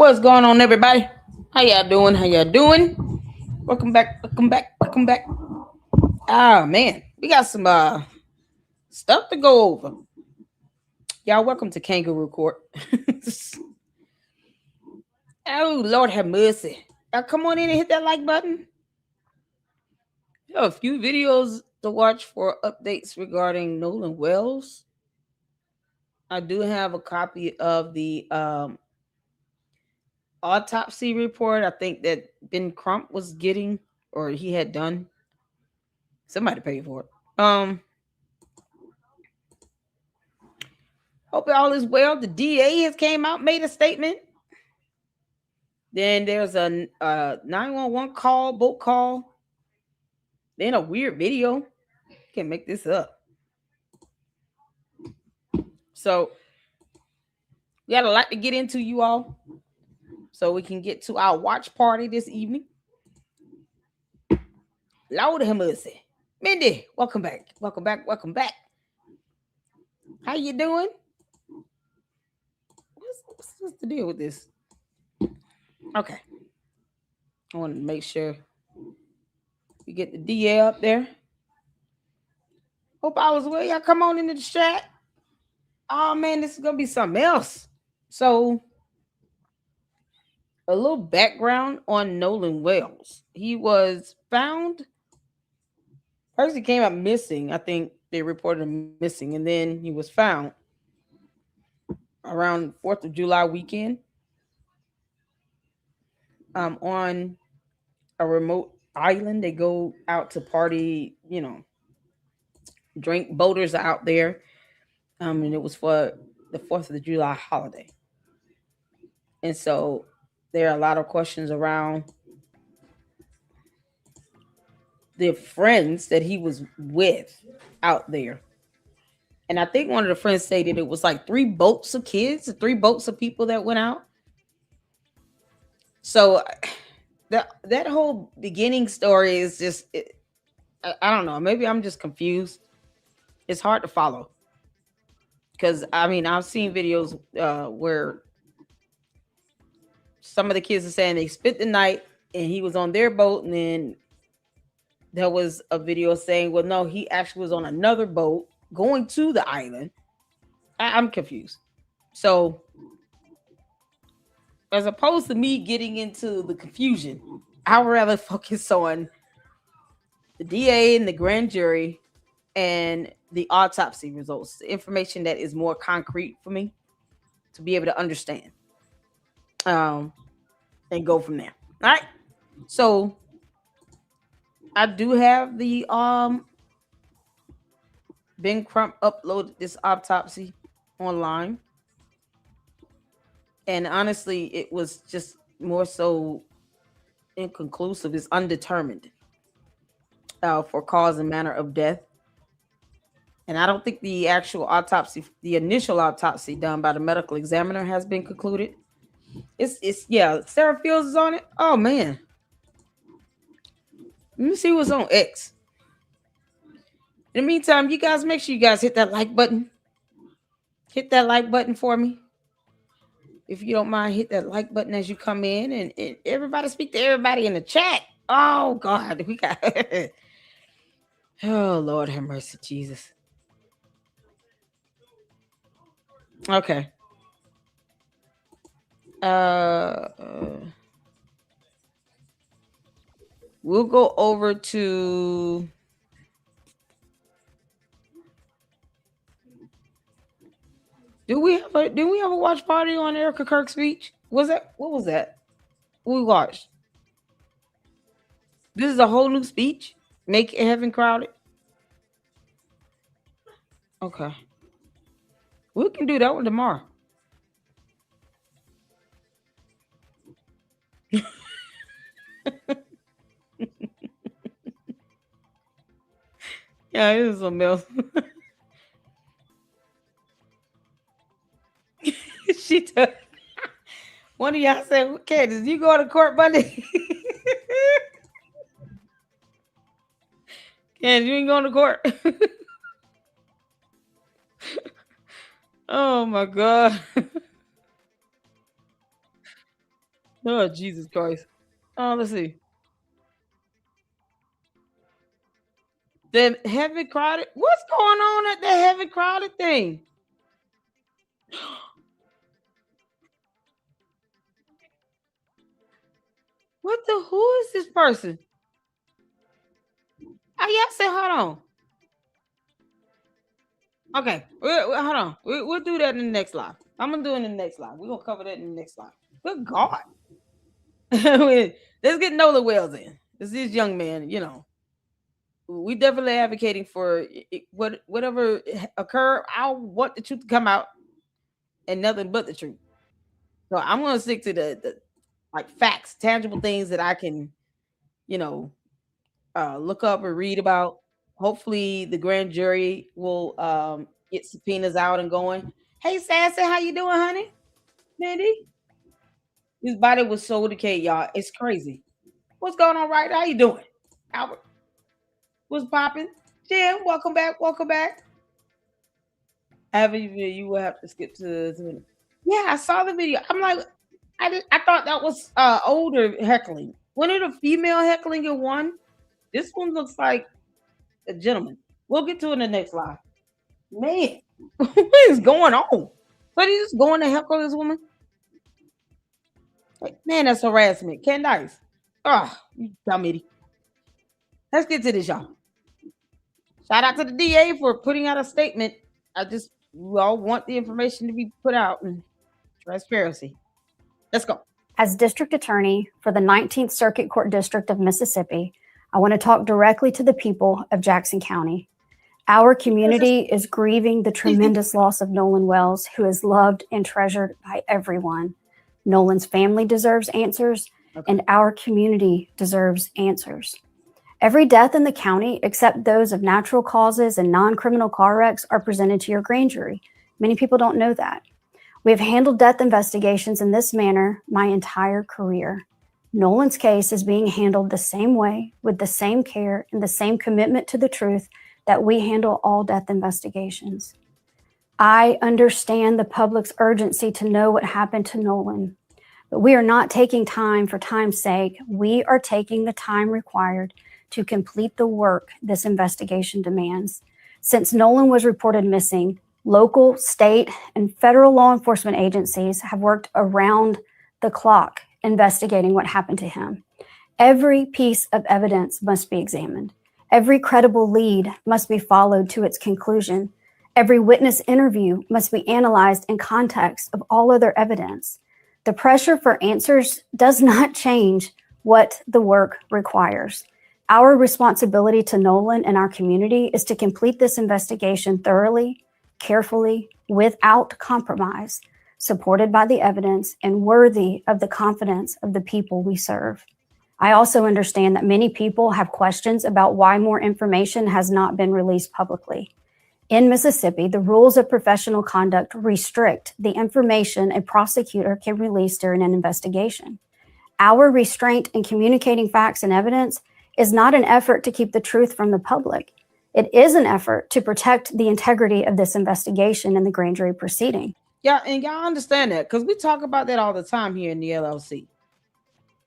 What's going on, everybody? How y'all doing? How y'all doing? Welcome back. Welcome back. Welcome back. Ah, man, we got some stuff to go over. Y'all, welcome to Kangaroo Court. Oh, Lord have mercy. Y'all, come on in and hit that like button. There are a few videos to watch for updates regarding Nolan Wells. I do have a copy of the autopsy report. I think that Ben Crump was getting, or he had done. Somebody paid for it. Hope all is well. The DA has came out, made a statement. Then there's a 911 call, boat call. Then a weird video. Can't make this up. So we got a lot to get into, you all. So we can get to our watch party this evening. Lord have mercy. Mindy, welcome back. Welcome back. Welcome back. How you doing? What's the deal with this? Okay. I want to make sure we get the DA up there. Hope I was well. Y'all come on into the chat. Oh man, this is gonna be something else. So, a little background on Nolan Wells. He was found. First, he came up missing. I think they reported him missing, and then he was found around 4th of July weekend. On a remote island. They go out to party, drink. Boaters are out there. And it was for the 4th of July holiday. And so there are a lot of questions around the friends that he was with out there. And I think one of the friends stated it was like 3 boats of kids, 3 boats of people that went out. So that whole beginning story is just, I don't know. Maybe I'm just confused. It's hard to follow. Because, I mean, I've seen videos where some of the kids are saying they spent the night and he was on their boat. And then there was a video saying, well, no, he actually was on another boat going to the island. I'm confused. So, as opposed to me getting into the confusion, I would rather focus on the DA and the grand jury and the autopsy results, the information that is more concrete for me to be able to understand, and go from there. All right. So I do have the Ben Crump uploaded this autopsy online, and honestly, it was just more so inconclusive. It's undetermined for cause and manner of death. And I don't think the actual autopsy, the initial autopsy done by the medical examiner, has been concluded. It's yeah, Sarah Fields is on it. Oh man. Let me see what's on X. In the meantime, you guys make sure you guys hit that like button. Hit that like button for me. If you don't mind, hit that like button as you come in, and everybody speak to everybody in the chat. Oh God, we got oh Lord have mercy, Jesus. Okay. We'll go over to do we have a watch party on Erica Kirk's speech? Was that what was that? We watched. This is a whole new speech. Make heaven crowded. Okay. We can do that one tomorrow. Yeah, it is something else. she took one of y'all said, Candace, you go to court Monday? Candace, you ain't going to court. Oh my God. Oh, Jesus Christ. Oh, let's see. The heavy crowded. What's going on at the heavy crowded thing? What the? Who is this person? Oh, yeah, say hold on. Okay, hold on. We'll do that in the next live. I'm gonna do it in the next live. We're gonna cover that in the next live. Good God. Let's get Nolan Wells in. This young man, we definitely advocating for whatever occur. I want the truth to come out and nothing but the truth. So I'm gonna stick to the like facts, tangible things that I can, you know, look up or read about. Hopefully, the grand jury will get subpoenas out and going. Hey, Sassy, how you doing, honey? Mandy, his body was so decayed, y'all. It's crazy. What's going on, right? How you doing, Albert? What's popping? Jim, welcome back. Welcome back. Haven't you will have to skip to. Yeah, I saw the video. I'm like, I thought that was older heckling. One of the female heckling in one. This one looks like a gentleman. We'll get to it in the next live. Man, what is going on? But he's just going to heckle this woman. Like, man, that's harassment. Candice. Oh, you dummy. Let's get to this, y'all. Shout out to the DA for putting out a statement. We all want the information to be put out and transparency. Let's go. As District Attorney for the 19th Circuit Court District of Mississippi, I want to talk directly to the people of Jackson County. Our community is grieving the tremendous loss of Nolan Wells, who is loved and treasured by everyone. Nolan's family deserves answers, and our community deserves answers. Every death in the county, except those of natural causes and non-criminal car wrecks, are presented to your grand jury. Many people don't know that. We have handled death investigations in this manner my entire career. Nolan's case is being handled the same way, with the same care and the same commitment to the truth that we handle all death investigations. I understand the public's urgency to know what happened to Nolan, but we are not taking time for time's sake. We are taking the time required to complete the work this investigation demands. Since Nolan was reported missing, local, state, and federal law enforcement agencies have worked around the clock investigating what happened to him. Every piece of evidence must be examined. Every credible lead must be followed to its conclusion. Every witness interview must be analyzed in context of all other evidence. The pressure for answers does not change what the work requires. Our responsibility to Nolan and our community is to complete this investigation thoroughly, carefully, without compromise, supported by the evidence and worthy of the confidence of the people we serve. I also understand that many people have questions about why more information has not been released publicly. In Mississippi, the rules of professional conduct restrict the information a prosecutor can release during an investigation. Our restraint in communicating facts and evidence is not an effort to keep the truth from the public. It is an effort to protect the integrity of this investigation and the grand jury proceeding. Yeah, and y'all understand that because we talk about that all the time here in the LLC.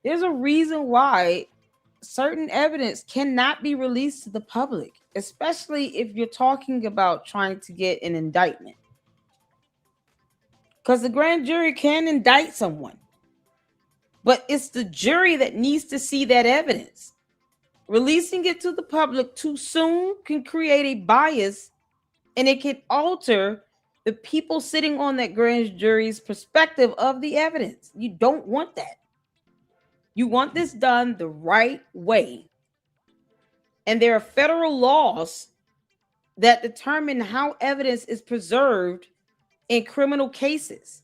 There's a reason why certain evidence cannot be released to the public, especially if you're talking about trying to get an indictment. Because the grand jury can indict someone, but it's the jury that needs to see that evidence. Releasing it to the public too soon can create a bias, and it can alter the people sitting on that grand jury's perspective of the evidence. You don't want that. You want this done the right way. And there are federal laws that determine how evidence is preserved in criminal cases.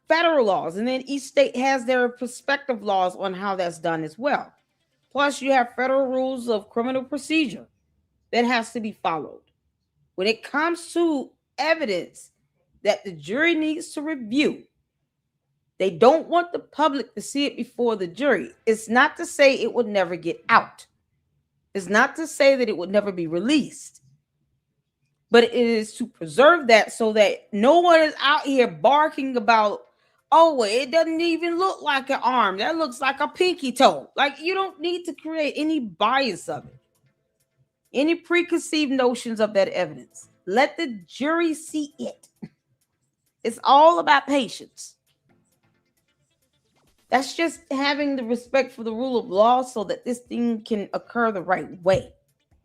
Federal laws. And then each state has their prospective laws on how that's done as well. Plus, you have federal rules of criminal procedure that has to be followed. When it comes to evidence that the jury needs to review, they don't want the public to see it before the jury. It's not to say it would never get out. It's not to say that it would never be released. But it is to preserve that so that no one is out here barking about, Oh, well, it doesn't even look like an arm. That looks like a pinky toe. Like, you don't need to create any bias of it, any preconceived notions of that evidence. Let the jury see it. It's all about patience. That's just having the respect for the rule of law so that this thing can occur the right way.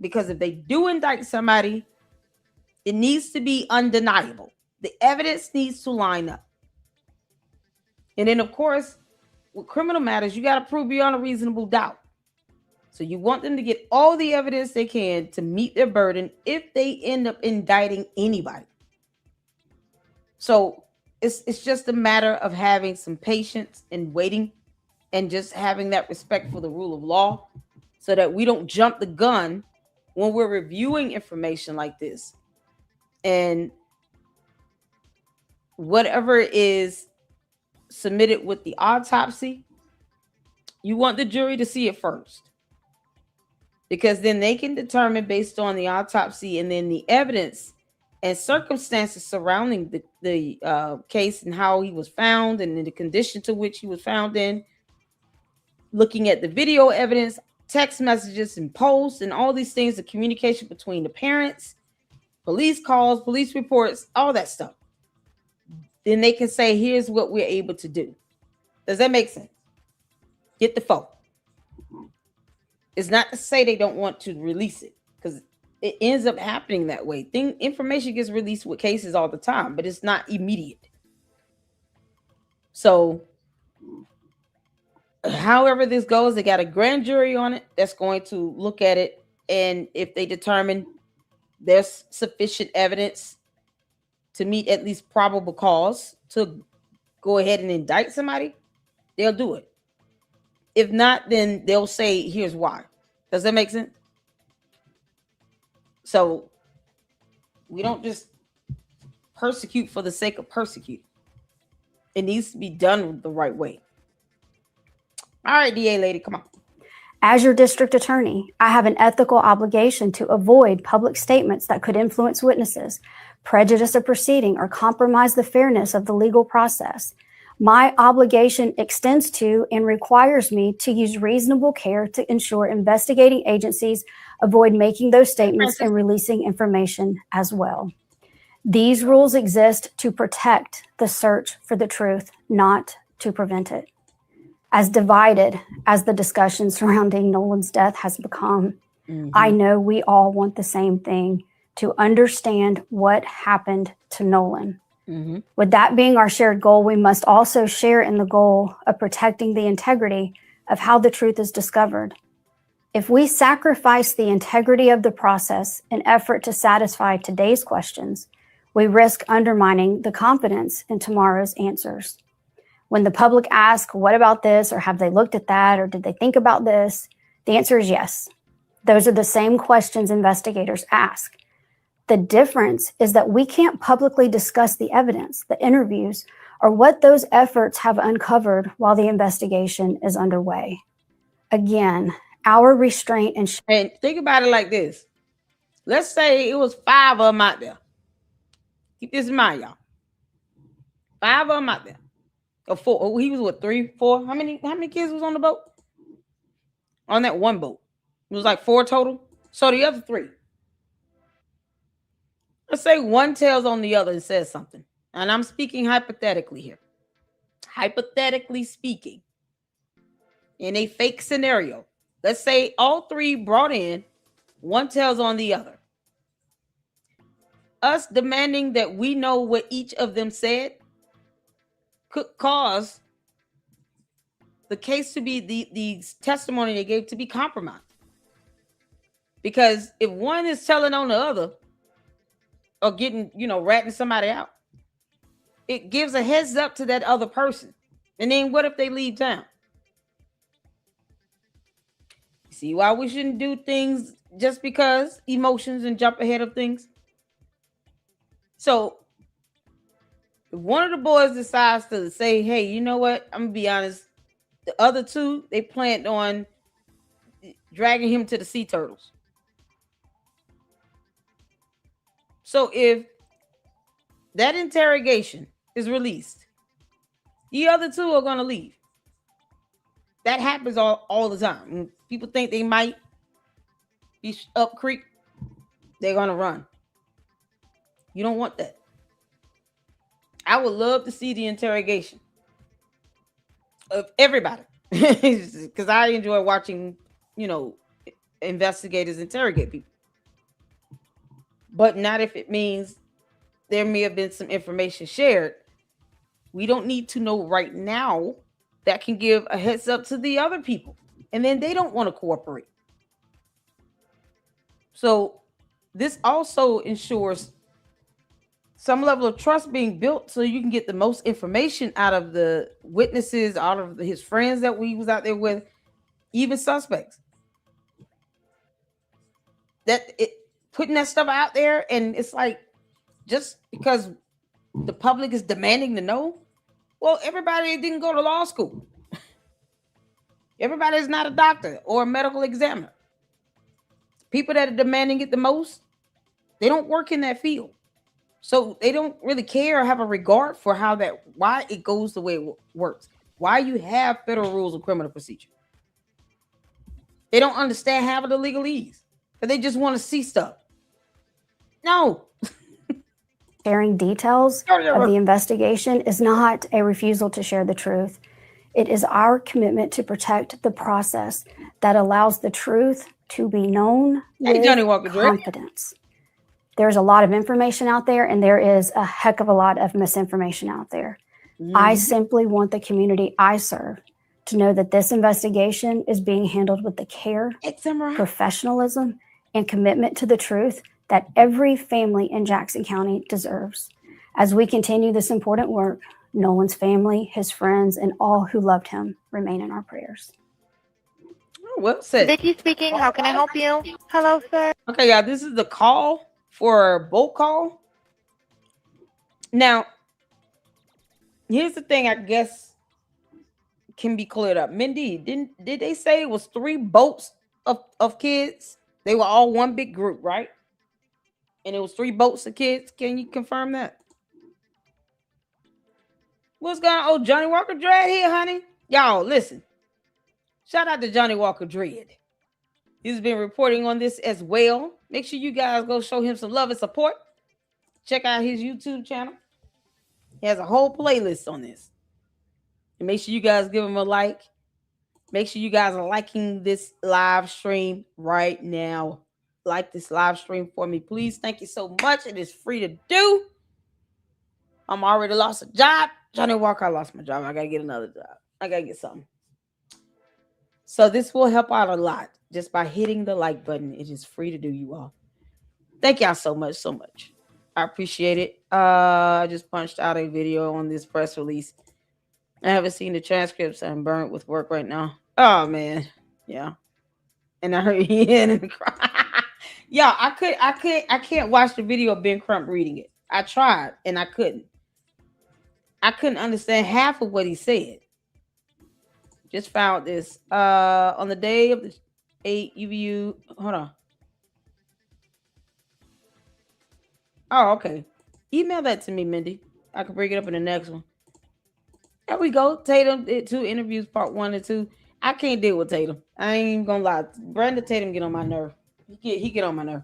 Because if they do indict somebody, it needs to be undeniable. The evidence needs to line up. And then, of course, with criminal matters, you got to prove beyond a reasonable doubt. So you want them to get all the evidence they can to meet their burden if they end up indicting anybody. So it's just a matter of having some patience and waiting and just having that respect for the rule of law so that we don't jump the gun when we're reviewing information like this. And whatever is submitted with the autopsy, you want the jury to see it first. Because then they can determine based on the autopsy and then the evidence and circumstances surrounding the case and how he was found and in the condition to which he was found in, looking at the video evidence, text messages and posts and all these things, the communication between the parents, police calls, police reports, all that stuff. Then they can say, here's what we're able to do. Does that make sense? Get the phone. It's not to say they don't want to release it, because it ends up happening that way. Information gets released with cases all the time, but it's not immediate. So however this goes, they got a grand jury on it that's going to look at it. And if they determine there's sufficient evidence to meet at least probable cause to go ahead and indict somebody, they'll do it. If not, then they'll say, here's why. Does that make sense? So we don't just persecute for the sake of persecute. It needs to be done the right way. All right, DA lady, come on. As your district attorney, I have an ethical obligation to avoid public statements that could influence witnesses, prejudice a proceeding, or compromise the fairness of the legal process. My obligation extends to and requires me to use reasonable care to ensure investigating agencies avoid making those statements and releasing information as well. These rules exist to protect the search for the truth, not to prevent it. As divided as the discussion surrounding Nolan's death has become, I know we all want the same thing, to understand what happened to Nolan. With that being our shared goal, we must also share in the goal of protecting the integrity of how the truth is discovered. If we sacrifice the integrity of the process in effort to satisfy today's questions, we risk undermining the confidence in tomorrow's answers. When the public asks, what about this? Or have they looked at that? Or did they think about this? The answer is yes. Those are the same questions investigators ask. The difference is that we can't publicly discuss the evidence, the interviews, or what those efforts have uncovered while the investigation is underway. Again, our restraint and think about it like this. Let's say it was 5 of them out there. Keep this in mind, y'all. 5 of them out there. Or 4. Oh, he was what, 3, 4? How many kids was on the boat? On that one boat. It was like 4 total. So the other 3. Let's say one tells on the other and says something. And I'm speaking hypothetically here. Hypothetically speaking. In a fake scenario. Let's say all 3 brought in. One tells on the other. Us demanding that we know what each of them said could cause the case to be the testimony they gave to be compromised. Because if one is telling on the other or getting, ratting somebody out, it gives a heads up to that other person. And then what if they leave town? See why we shouldn't do things just because emotions and jump ahead of things? So if one of the boys decides to say, hey, you know what? I'm going to be honest. The other 2, they planned on dragging him to the sea turtles. So if that interrogation is released, The other two are going to leave. That happens all the time. When people think they might be up creek, they're going to run. You don't want that. I would love to see the interrogation of everybody because I enjoy watching, investigators interrogate people. But not if it means there may have been some information shared. We don't need to know right now that can give a heads up to the other people. And then they don't want to cooperate. So this also ensures some level of trust being built so you can get the most information out of the witnesses, out of his friends that we was out there with, even suspects. Putting that stuff out there, and it's like, just because the public is demanding to know, well, everybody didn't go to law school. Everybody is not a doctor or a medical examiner. People that are demanding it the most, they don't work in that field. So they don't really care or have a regard for why it goes the way it works. Why you have federal rules of criminal procedure. They don't understand having the legalese, but they just want to see stuff. No. Sharing details of the investigation is not a refusal to share the truth. It is our commitment to protect the process that allows the truth to be known with confidence. There's a lot of information out there, and there is a heck of a lot of misinformation out there. I simply want the community I serve to know that this investigation is being handled with the care, professionalism, and commitment to the truth that every family in Jackson County deserves. As we continue this important work, Nolan's family, his friends, and all who loved him remain in our prayers. Well said. Vicky speaking. How can I help you? Hello, sir. Okay, y'all, this is the call for a boat call. Now, here's the thing I guess can be cleared up. Mindy, did they say it was 3 boats of kids? They were all one big group, right? And it was 3 boats of kids. Can you confirm that? What's going on? Oh, Johnny Walker Dread here, honey. Y'all, listen. Shout out to Johnny Walker Dread. He's been reporting on this as well. Make sure you guys go show him some love and support. Check out his YouTube channel. He has a whole playlist on this. And make sure you guys give him a like. Make sure you guys are liking this live stream right now. Like this live stream for me, please. Thank you so much. It is free to do. I'm already lost a job. Johnny Walker, I lost my job. I got to get another job. I got to get something. So this will help out a lot just by hitting the like button. It is free to do, you all. Thank y'all so much, so much. I appreciate it. I just punched out a video on this press release. I haven't seen the transcripts. I'm burnt with work right now. Oh, man. Yeah. And I heard he in the cry. Yeah, I can't watch the video of Ben Crump reading it. I tried and I couldn't. I couldn't understand half of what he said. Just found this on the day of the 8 UVU. Hold on. Oh, okay. Email that to me, Mindy. I can bring it up in the next one. There we go. Tatum did 2 interviews, part 1 and 2. I can't deal with Tatum. I ain't even gonna lie. Brandon Tatum get on my nerve. He get on my nerve.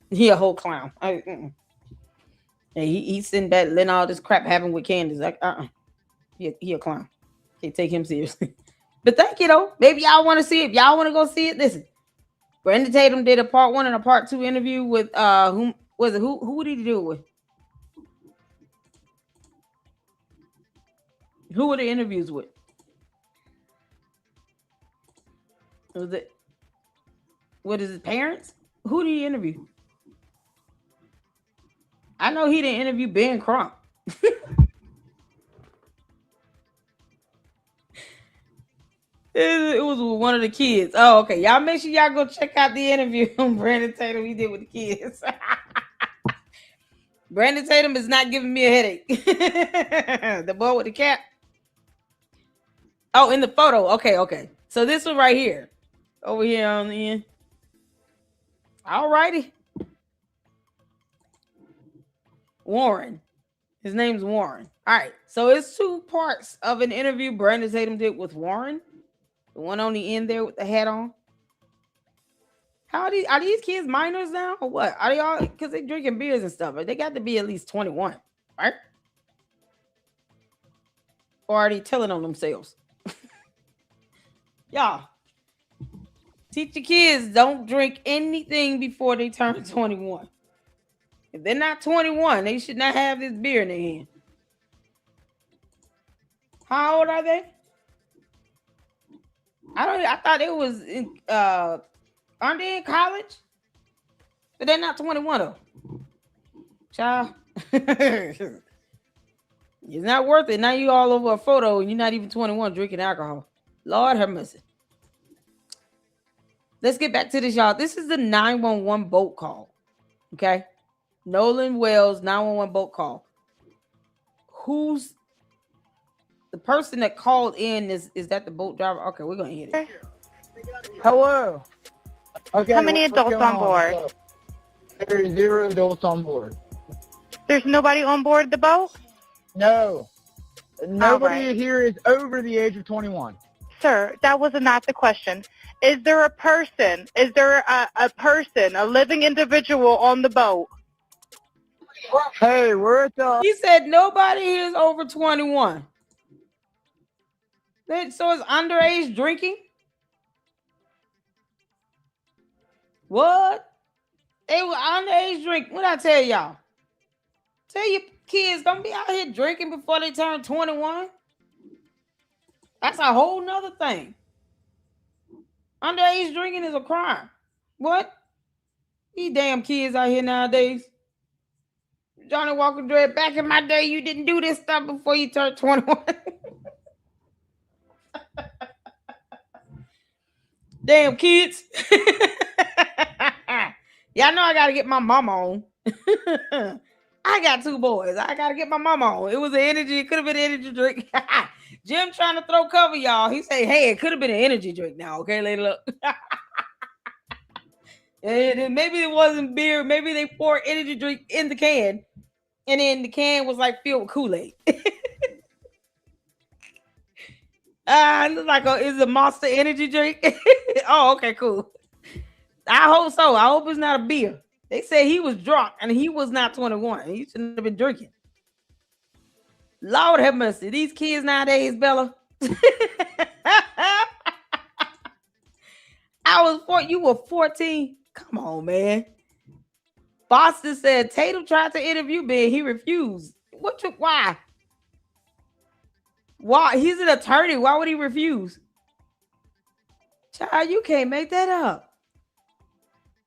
He a whole clown. And he's sitting back letting all this crap happen with Candace. Like, he a clown. Can't take him seriously. But thank you though. Maybe y'all want to see it. If y'all want to go see it, listen. Brandon Tatum did a part 1 and a part 2 interview with who was it? Who did he do it with? Who were the interviews with? Was it? What is his parents? Who did he interview? I know he didn't interview Ben Crump. It was with one of the kids. Oh, okay. Y'all make sure y'all go check out the interview on Brandon Tatum he did with the kids. Brandon Tatum is not giving me a headache. The boy with the cap. Oh, in the photo. Okay. So this one right here. Over here on the end. All righty. Warren. His name's Warren. All right. So it's two parts of an interview Brandon Tatum did with Warren. The one on the end there with the hat on. How are these kids minors now or what? Are they all because they drinking beers and stuff? They got to be at least 21, right? Or are they telling on themselves? Y'all, teach your kids don't drink anything before they turn 21. If they're not 21, they should not have this beer in their hand. How old are they? I thought it was in aren't they in college? But they're not 21 though. Child. It's not worth it. Now you all over a photo and you're not even 21 drinking alcohol. Lord have mercy. Let's get back to this, y'all. This is the 911 boat call. Okay. Nolan Wells 911 boat call. Who's the person that called in? Is that the boat driver? Okay, we're gonna hit it. Hello. Okay. How many adults on board? There are 0 adults on board. There's nobody on board the boat? No. Nobody right. here is over the age of 21. Sir, that was not the question. Is there a person? Is there a person, a living individual on the boat? Hey, we're at the... He said nobody here is over 21. So it's underage drinking? What? They were underage drinking. What I tell y'all? Tell your kids don't be out here drinking before they turn 21. That's a whole nother thing. Underage drinking is a crime. What? These damn kids out here nowadays. Johnny Walker Dread, back in my day, you didn't do this stuff before you turned 21. Damn kids. Y'all know I gotta get my mama on. I got 2 boys. I gotta get my mama on. It was an energy, it could have been an energy drink. Jim trying to throw cover, y'all. He said, hey, it could have been an energy drink now. Okay, later look. And maybe it wasn't beer. Maybe they poured energy drink in the can. And then the can was like filled with Kool-Aid. It looks like it's a Monster energy drink. Oh, okay, cool. I hope so. I hope it's not a beer. They said he was drunk and he was not 21. He shouldn't have been drinking. Lord have mercy. These kids nowadays, Bella. You were 14. Come on, man. Boston said Tatum tried to interview Ben. He refused. Why? Why? He's an attorney. Why would he refuse? Child, you can't make that up.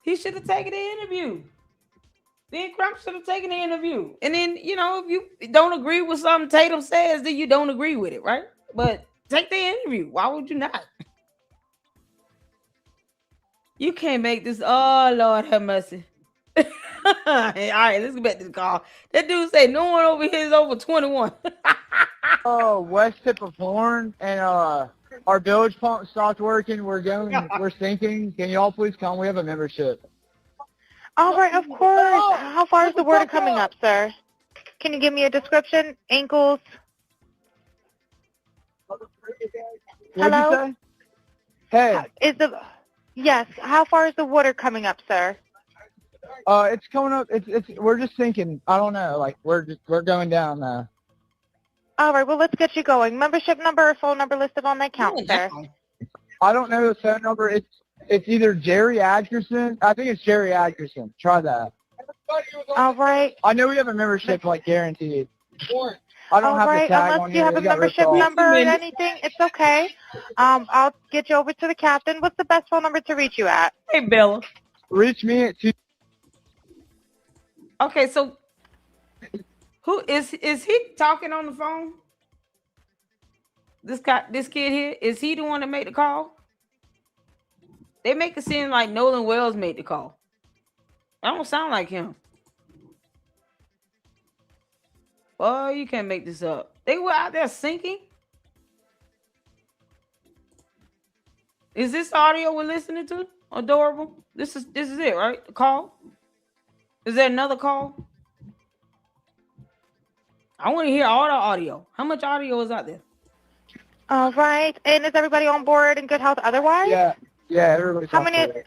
He should have taken the interview. Ben Crump should have taken the interview. And then, if you don't agree with something Tatum says, then you don't agree with it, right? But take the interview. Why would you not? You can't make this. Oh, Lord have mercy. All right, let's get back to the call. That dude said no one over here is over 21. West tip of Horn, and our village pump stopped working. We're sinking. Can y'all please come? We have a membership. All right, of course. How far is the water coming up, sir? Can you give me a description? Ankles? Hello? Hey. Yes. How far is the water coming up, sir? It's coming up. We're just sinking. I don't know. Like we're going down now. All right. Well, let's get you going. Membership number or phone number listed on that count, sir. I don't know the phone number. It's either Jerry Atkerson. I think it's Jerry Atkerson. Try that. All right. I know we have a membership, like guaranteed. I don't have the tag on Unless you have a membership number or anything, it's okay. I'll get you over to the captain. What's the best phone number to reach you at? Hey, Bella. Reach me at 2. Okay, so who is he talking on the phone? This kid here, is he the one that made the call? They make it seem like Nolan Wells made the call. That don't sound like him. Oh, you can't make this up. They were out there sinking. Is this audio we're listening to? Adorable. This is it, right? The call. Is there another call? I want to hear all the audio. How much audio is out there? All right. And is everybody on board in good health otherwise? Yeah, everybody's How on many? board.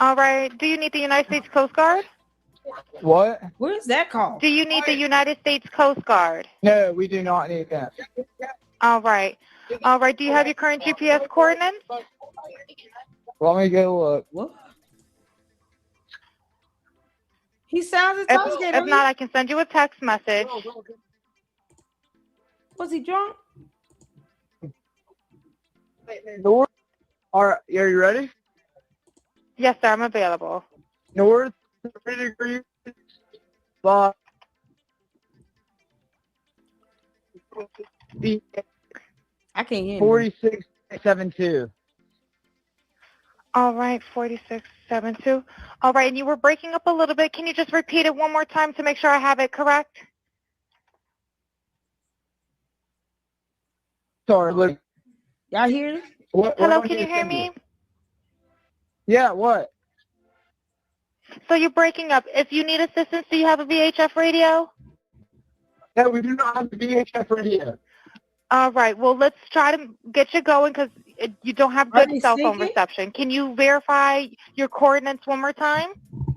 All right. Do you need the United States Coast Guard? What? Where's that call? Do you need the United States Coast Guard? No, we do not need that. All right. All right. Do you have your current GPS coordinates? Let me go look. What? He sounds If intoxicated. not, I can send you a text message. Was he drunk? North. All right, are you ready? Yes, sir. I'm available. North 30 degrees by I can't hear him. 46.72. All right. 4672. All right. And you were breaking up a little bit. Can you just repeat it one more time to make sure I have it correct? Sorry, look. Y'all hear it? Hello. Can you hear me? Yeah, what? So you're breaking up. If you need assistance, do you have a VHF radio? No, we do not have the VHF radio. All right. Well, let's try to get you going because you don't have Are good they cell phone syncing? reception. Can you verify your coordinates one more time?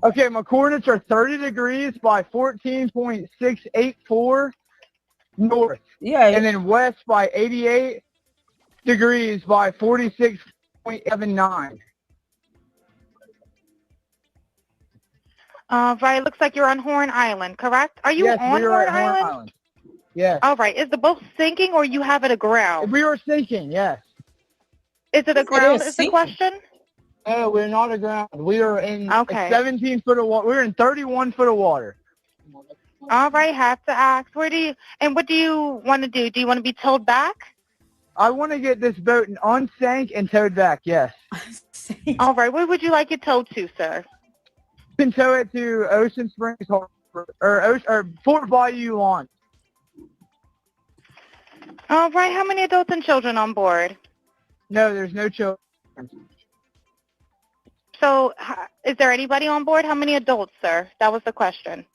Okay, my coordinates are 30 degrees by 14.684 north. Yeah. And then west by 88 degrees by 46.79. Right. Looks like you're on Horn Island, correct? Are you Yes, on we are Horn at Horn Island? Island. Yes. All right. Is the boat sinking or you have it aground? We are sinking, yes. Is it It aground is is the sinking. question? No, we're not aground. We are in Okay. 17 foot of water. We're in 31 foot of water. All right. Have to ask. What do you want to do? Do you want to be towed back? I want to get this boat unsank and towed back, yes. All right. Where would you like it towed to, sir? You can tow it to Ocean Springs Harbor or Fort Bayou Launch. All right. How many adults and children on board? No, there's no children. So is there anybody on board? How many adults, sir? That was the question.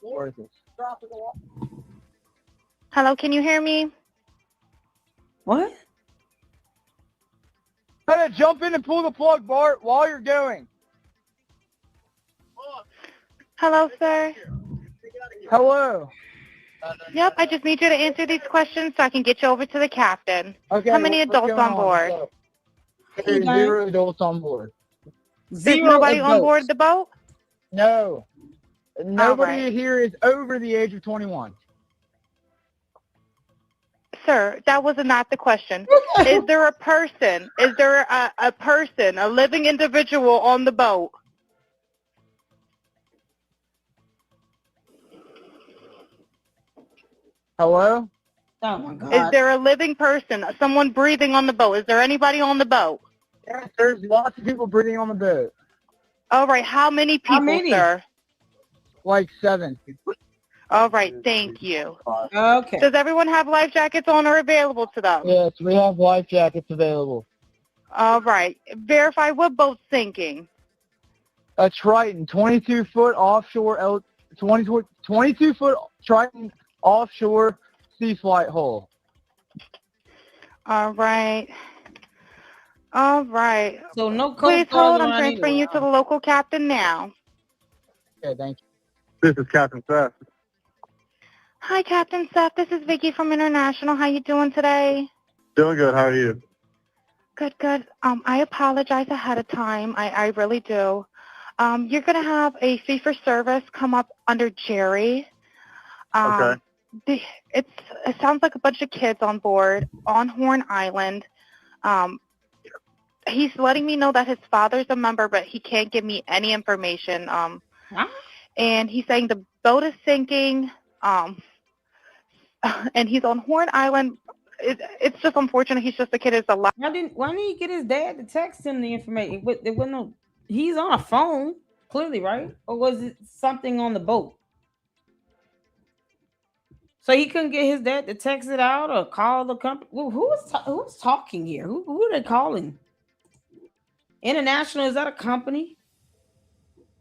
Where is this? Hello, can you hear me? What? Hey, jump in and pull the plug, Bart, while you're going. Hello, sir. Hello. Yep, I just need you to answer these questions so I can get you over to the captain. Okay. How many what's adults going on board? What's up? There's 0 adults on board. There's nobody on board the boat? No. Nobody right. here is over the age of 21. Sir, that was not the question. Is there a person? Is there a person, a living individual on the boat? Hello? Oh my God. Is there a living person, someone breathing on the boat? Is there anybody on the boat? Yes, there's lots of people breathing on the boat. All right, how many people, sir? Like 7. All right, thank you. Okay. Does everyone have life jackets on or available to them? Yes, we have life jackets available. All right, verify what boat's sinking. A Triton, 22-foot offshore, 22-foot Triton offshore sea flight hull. All right. All right. So no Please Coast Guard hold. I'm around transferring anyway. you to the local captain now. Okay, thank you. This is Captain Seth. Hi, Captain Seth. This is Vicky from International. How you doing today? Doing good. How are you? Good, good. I apologize ahead of time. I really do. You're going to have a fee for service come up under Jerry. Okay. It sounds like a bunch of kids on board on Horn Island. He's letting me know that his father's a member, but he can't give me any information. And he's saying the boat is sinking, and he's on Horn Island. It's just unfortunate. He's just a kid. It's a lot. Why didn't he get his dad to text him the information? But there wasn't no. He's on a phone, clearly, right? Or was it something on the boat? So he couldn't get his dad to text it out or call the company. Well, who's talking here? Who are they calling? International, is that a company?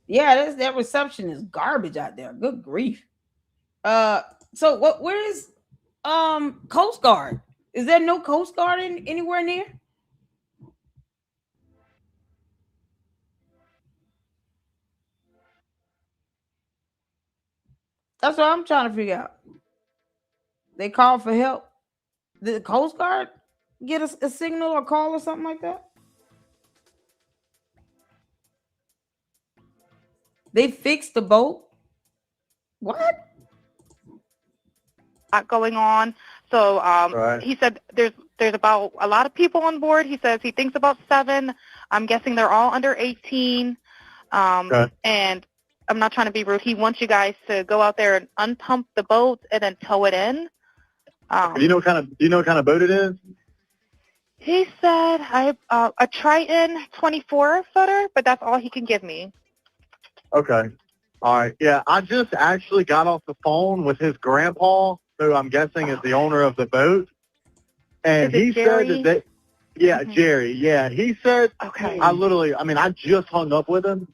Yeah, that reception is garbage out there. Good grief. So what? Where is Coast Guard? Is there no Coast Guard anywhere near? That's what I'm trying to figure out. They call for help. Did the Coast Guard get a signal or call or something like that? They fixed the boat. What? Going on. So Right. he said there's about a lot of people on board. He says he thinks about 7. I'm guessing they're all under 18. Okay. And I'm not trying to be rude. He wants you guys to go out there and unpump the boat and then tow it in. Do you know what kind of boat it is? He said a Triton 24 footer, but that's all he can give me. Okay. All right. Yeah, I just actually got off the phone with his grandpa, who I'm guessing is the owner of the boat, and Is it he Jerry? said that Jerry. Yeah, he said. Okay. I just hung up with him.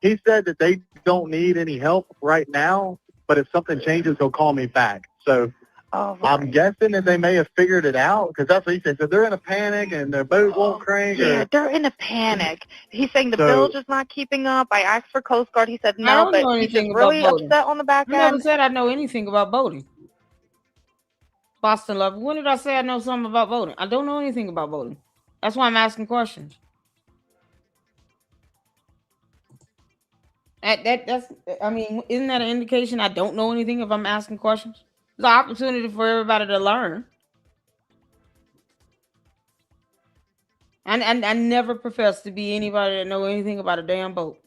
He said that they don't need any help right now, but if something changes, he'll call me back. So Oh, right. I'm guessing that they may have figured it out, because that's what he said. So they're in a panic and their boat won't crank. Yeah, they're in a panic. He's saying the bilge is not keeping up. I asked for Coast Guard. He said I no, don't know but he's just anything about really boating. upset on the back I never end. said I know anything about boating. Boston Love. When did I say I know something about boating? I don't know anything about boating. That's why I'm asking questions. That's. I mean, isn't that an indication I don't know anything if I'm asking questions? It's an opportunity for everybody to learn. And I never profess to be anybody that know anything about a damn boat.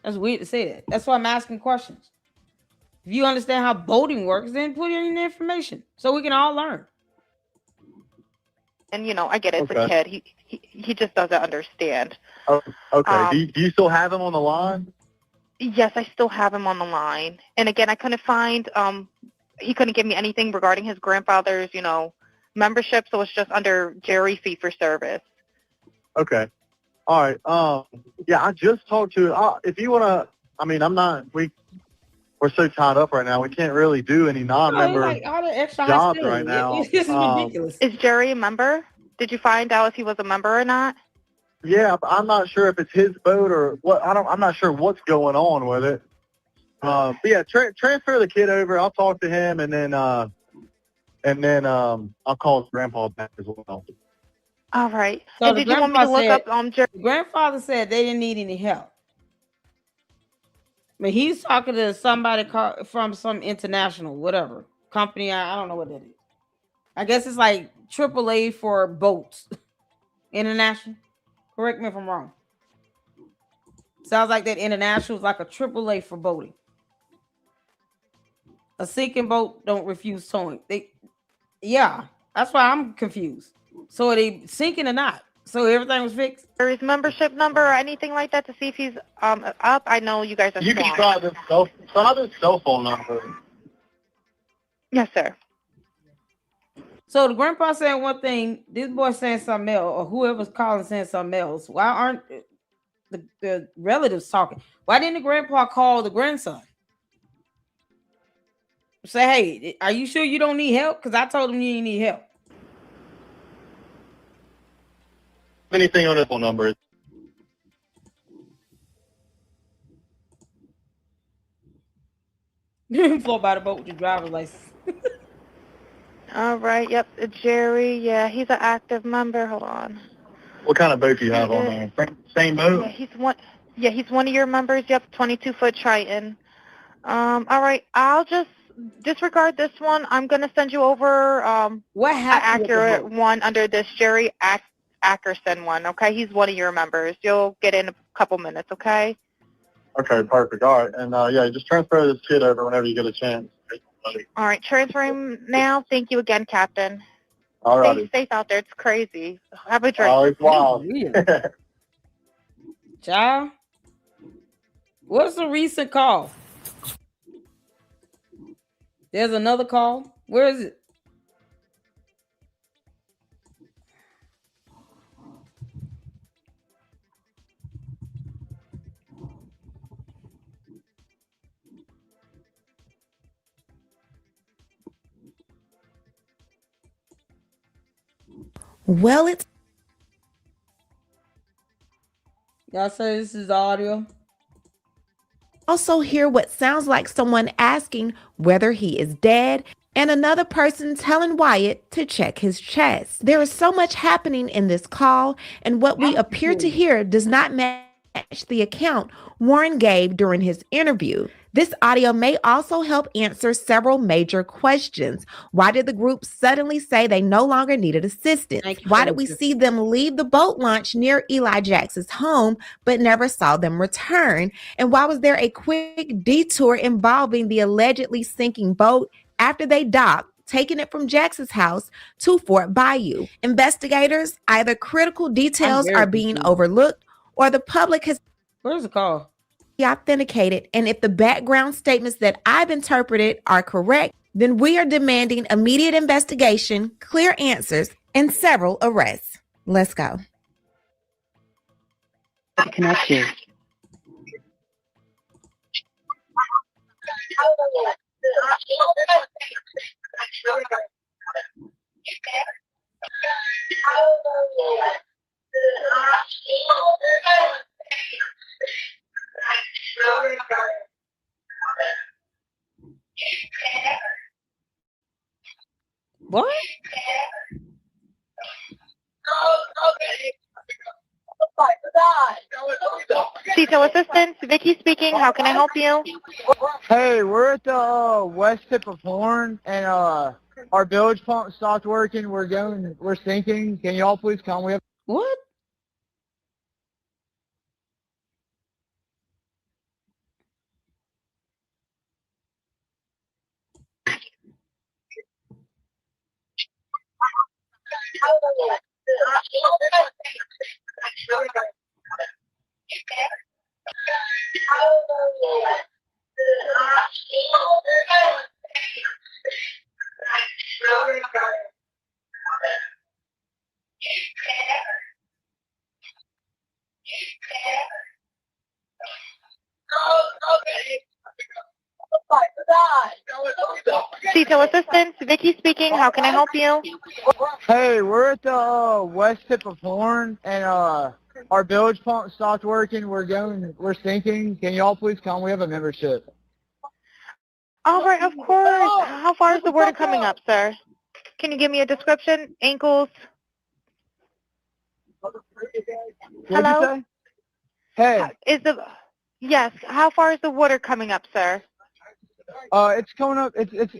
That's weird to say that. That's why I'm asking questions. If you understand how boating works, then put in the information so we can all learn. And I get it. It's a kid. He just doesn't understand. Oh, okay. Do you still have him on the line? Yes, I still have him on the line. And again, I couldn't find. He couldn't give me anything regarding his grandfather's, membership. So it's just under Jerry fee for service. Okay. All right. Yeah, I just talked to. If you want to, I mean, we're so tied up right now. We can't really do any non-member all the extra jobs hostility. right now. This is ridiculous. Is Jerry a member? Did you find out if he was a member or not? Yeah, I'm not sure if it's his boat or what. I'm not sure what's going on with it. But yeah, transfer the kid over. I'll talk to him, and then I'll call his grandpa back as well. All right. So and did you want me to look up Jerry? The grandfather said they didn't need any help. But he's talking to somebody from some international, whatever company. I don't know what that is. I guess it's like AAA for boats. International. Correct me if I'm wrong. Sounds like that international is like a AAA for boating. A sinking boat don't refuse towing. Yeah, that's why I'm confused. So are they sinking or not? So everything was fixed? His membership number or anything like that to see if he's up? I know you guys are You can try this cell phone number. Yes, sir. So the grandpa saying one thing, this boy saying something else, or whoever's calling saying something else. Why aren't the relatives talking? Why didn't the grandpa call the grandson? Say, hey, are you sure you don't need help? Because I told him you didn't need help. Anything on this phone number? Float by the boat with your driver's license. All right. Yep. Jerry. Yeah, he's an active member. Hold on. What kind of boat do you have on there? Same boat? Yeah, he's one of your members. Yep, 22-foot Triton. All right. I'll just disregard this one. I'm gonna send you over what happened? An accurate one under this Jerry Ackerson one. Okay, he's one of your members. You'll get in a couple minutes. Okay. Okay, perfect. All right, and yeah, just transfer this kid over whenever you get a chance. All right, transferring now. Thank you again, Captain. All right. Stay safe out there. It's crazy. Have a drink. Oh, it's wild. Child, what's the recent call? There's another call. Where is it? Well, it's Y'all say this is audio. also hear what sounds like someone asking whether he is dead and another person telling Wyatt to check his chest. There is so much happening in this call, and what we appear to hear does not match the account Warren gave during his interview. This audio may also help answer several major questions. Why did the group suddenly say they no longer needed assistance? Why did we see them leave the boat launch near Eli Jax's home but never saw them return? And why was there a quick detour involving the allegedly sinking boat after they docked, taking it from Jax's house to Fort Bayou? Investigators, either critical details are being overlooked or the public has Where's the call? authenticated, and if the background statements that I've interpreted are correct, then we are demanding immediate investigation, clear answers, and several arrests. Let's go. Connect you. What? Detail assistance, Vicky speaking. How can I help you? Hey, we're at the west tip of Horn, and our bilge pump stopped working. We're sinking. Can y'all please come? We have. What? Detail assistance, Vicky speaking. How can I help you? Hey, we're at the west tip of Horn, and our bilge pump stopped working. We're sinking. Can y'all please come? We have a membership. All right, of course. How far is the water coming up, sir? Can you give me a description? Ankles? What'd Hello? you say? Hey, Yes, how far is the water coming up, sir? it's coming up.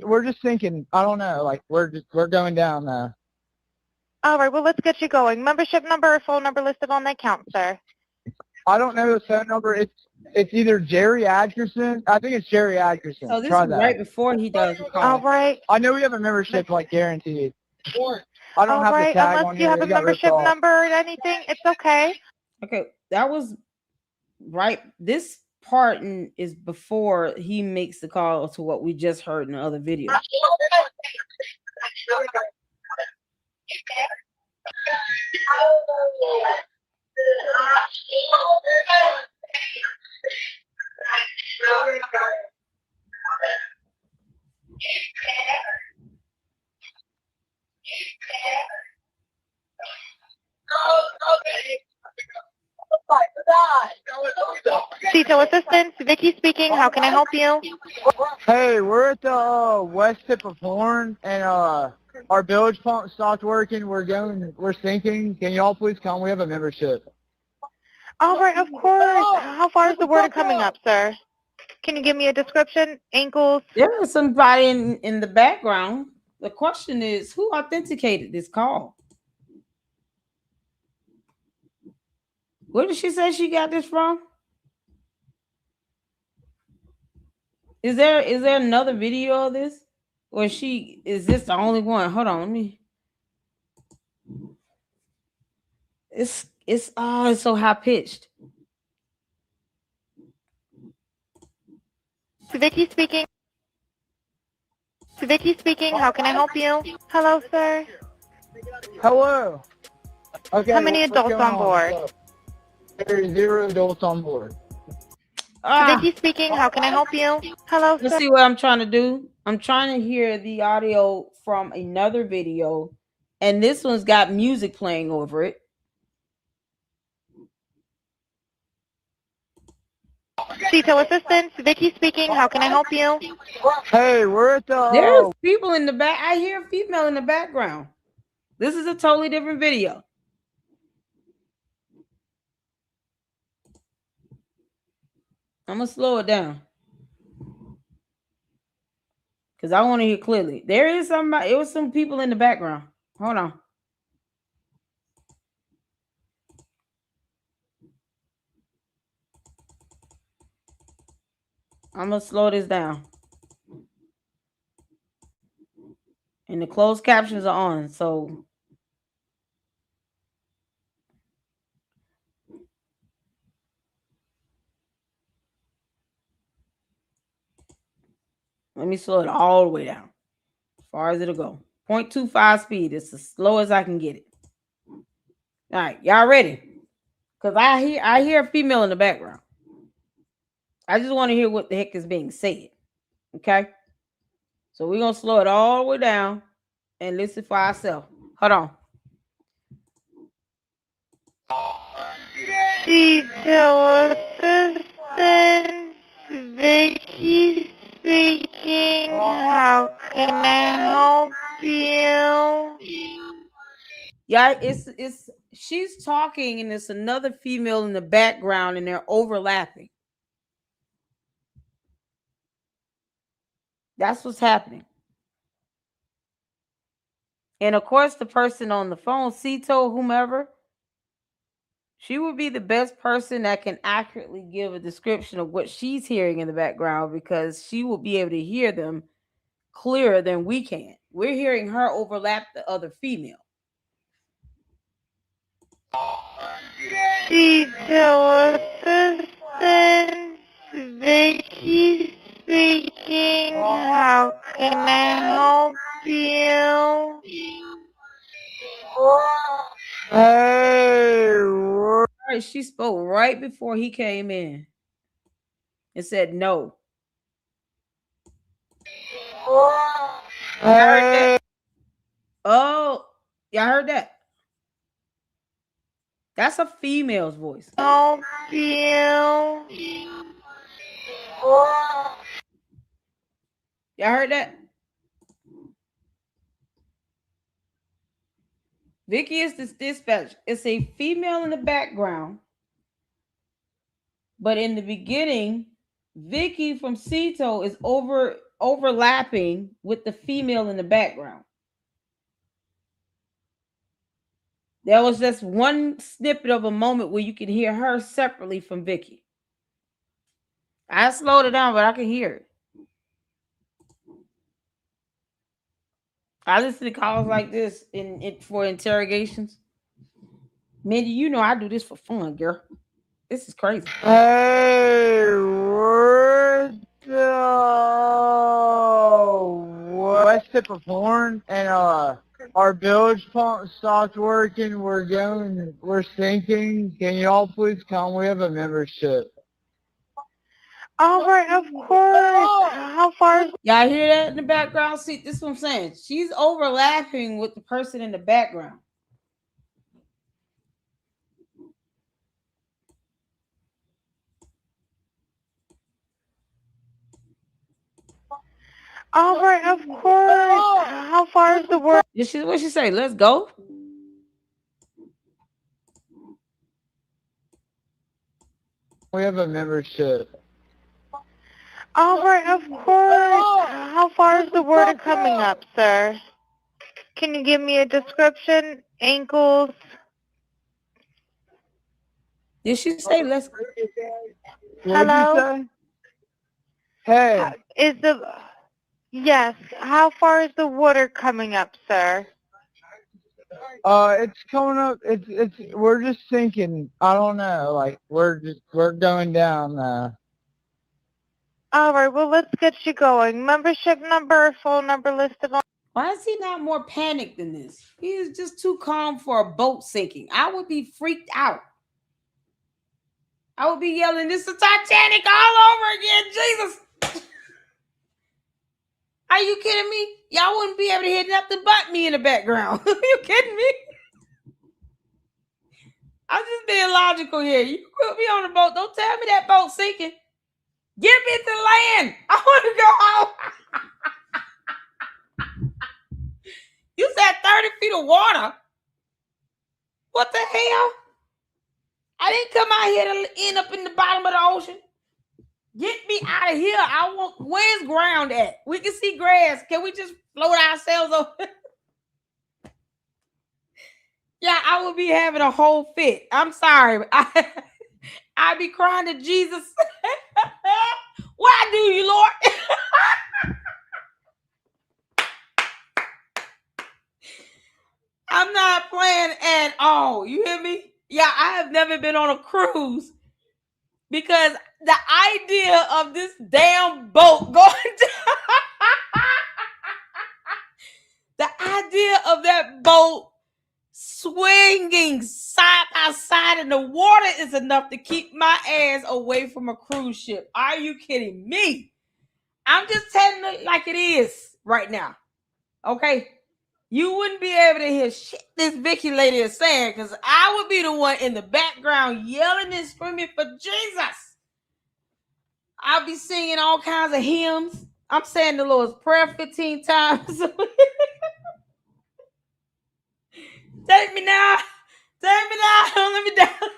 We're just sinking. I don't know. Like we're going down now. All right, well, let's get you going. Membership number or phone number listed on the account, sir. I don't know the phone number. It's either Jerry Atkerson. I think it's Jerry Atkerson. So this Try is that. right before he does the call. All right. I know we have a membership, like guaranteed. I don't All have the right, tag unless on you here. have a It got ripped membership off. number or anything, it's okay. Okay, that was right. This part is before he makes the call to what we just heard in the other video. Detail assistance, Vicky speaking. How can I help you? Hey, we're at the west tip of Horn, and our bilge pump stopped working. We're sinking. Can y'all please come? We have a membership. All right, of course. How far is the water coming up, sir? Can you give me a description? Ankles? There is somebody in the background. The question is, who authenticated this call? Where did she say she got this from? Is there another video of this? Or is this the only one? Hold on, let me. It's so high pitched. Vicky speaking. Vicky speaking. How can I help you? Hello, sir. Hello. Okay. How many what's adults going on board? There's 0 adults on board. Vicky speaking. How can I help you? Hello, Let's sir. see what I'm trying to do. I'm trying to hear the audio from another video And this one's got music playing over it. Cito Assistance, Vicky speaking. How can I help you? Hey, we're at the. There's people in the back. I hear a female in the background. This is a totally different video. I'm gonna slow it down because I want to hear clearly. There is somebody. It was some people in the background. Hold on. I'm gonna slow this down. And the closed captions are on, so let me slow it all the way down. As far as it'll go. 0.25 speed. It's as slow as I can get it. All right, y'all ready? Because I hear a female in the background. I just want to hear what the heck is being said. Okay? So we're gonna slow it all the way down and listen for ourselves. Hold on. Cito Assistance, Vicky speaking. How can I help you? Yeah, it's she's talking and it's another female in the background and they're overlapping. That's what's happening. And of course, the person on the phone, Cito, whomever, she would be the best person that can accurately give a description of what she's hearing in the background because she will be able to hear them clearer than we can. We're hearing her overlap the other female. Cito Assistance, Vicky speaking. How can I help you? Hey, All right, she spoke right before he came in and said no. hey. Oh, y'all heard that? That's a female's voice. Help you. Y'all heard that? Vicky is this dispatch. It's a female in the background. But in the beginning, Vicky from Cito is overlapping with the female in the background. There was just one snippet of a moment where you could hear her separately from Vicky. I slowed it down, but I can hear it. I listen to calls like this for interrogations. Mindy, you know I do this for fun, girl. This is crazy. Hey, we're at the west tip of Horn, and our bilge pump stopped working. We're sinking. Can y'all please come? We have a membership. All right, of course. How far? Y'all hear that in the background? See, this is what I'm saying. She's overlapping with the person in the background. All right, of course. How far is the work? What she say? Let's go. We have a membership. All right, of course. How far is the water coming up, sir? Can you give me a description? Ankles? Did she say let's go? Hello? What'd you say? Hey. Yes. How far is the water coming up, sir? It's coming up. We're just sinking. I don't know. Like we're going down. All right. Well, let's get you going. Membership number, phone number listed on. Why is he not more panicked than this? He is just too calm for a boat sinking. I would be freaked out. I would be yelling, "This is Titanic all over again, Jesus!" Are you kidding me? Y'all wouldn't be able to hear nothing but me in the background. Are you kidding me? I'm just being logical here. You put me on the boat. Don't tell me that boat's sinking. Get me to land. I want to go home. You said 30 feet of water. What the hell? I didn't come out here to end up in the bottom of the ocean. Get me out of here. Where's ground at? We can see grass. Can we just float ourselves over? Yeah, I would be having a whole fit. I'm sorry. I'd be crying to Jesus. Why do you, Lord? I'm not playing at all. You hear me? Yeah, I have never been on a cruise because the idea of this damn boat going down, the idea of that boat swinging side by side in the water is enough to keep my ass away from a cruise ship. Are you kidding me? I'm just telling it like it is right now. Okay? You wouldn't be able to hear shit this Vicky lady is saying because I would be the one in the background yelling and screaming for Jesus. I'll be singing all kinds of hymns. I'm saying the Lord's Prayer 15 times. Take me now. Take me now. Don't let me down.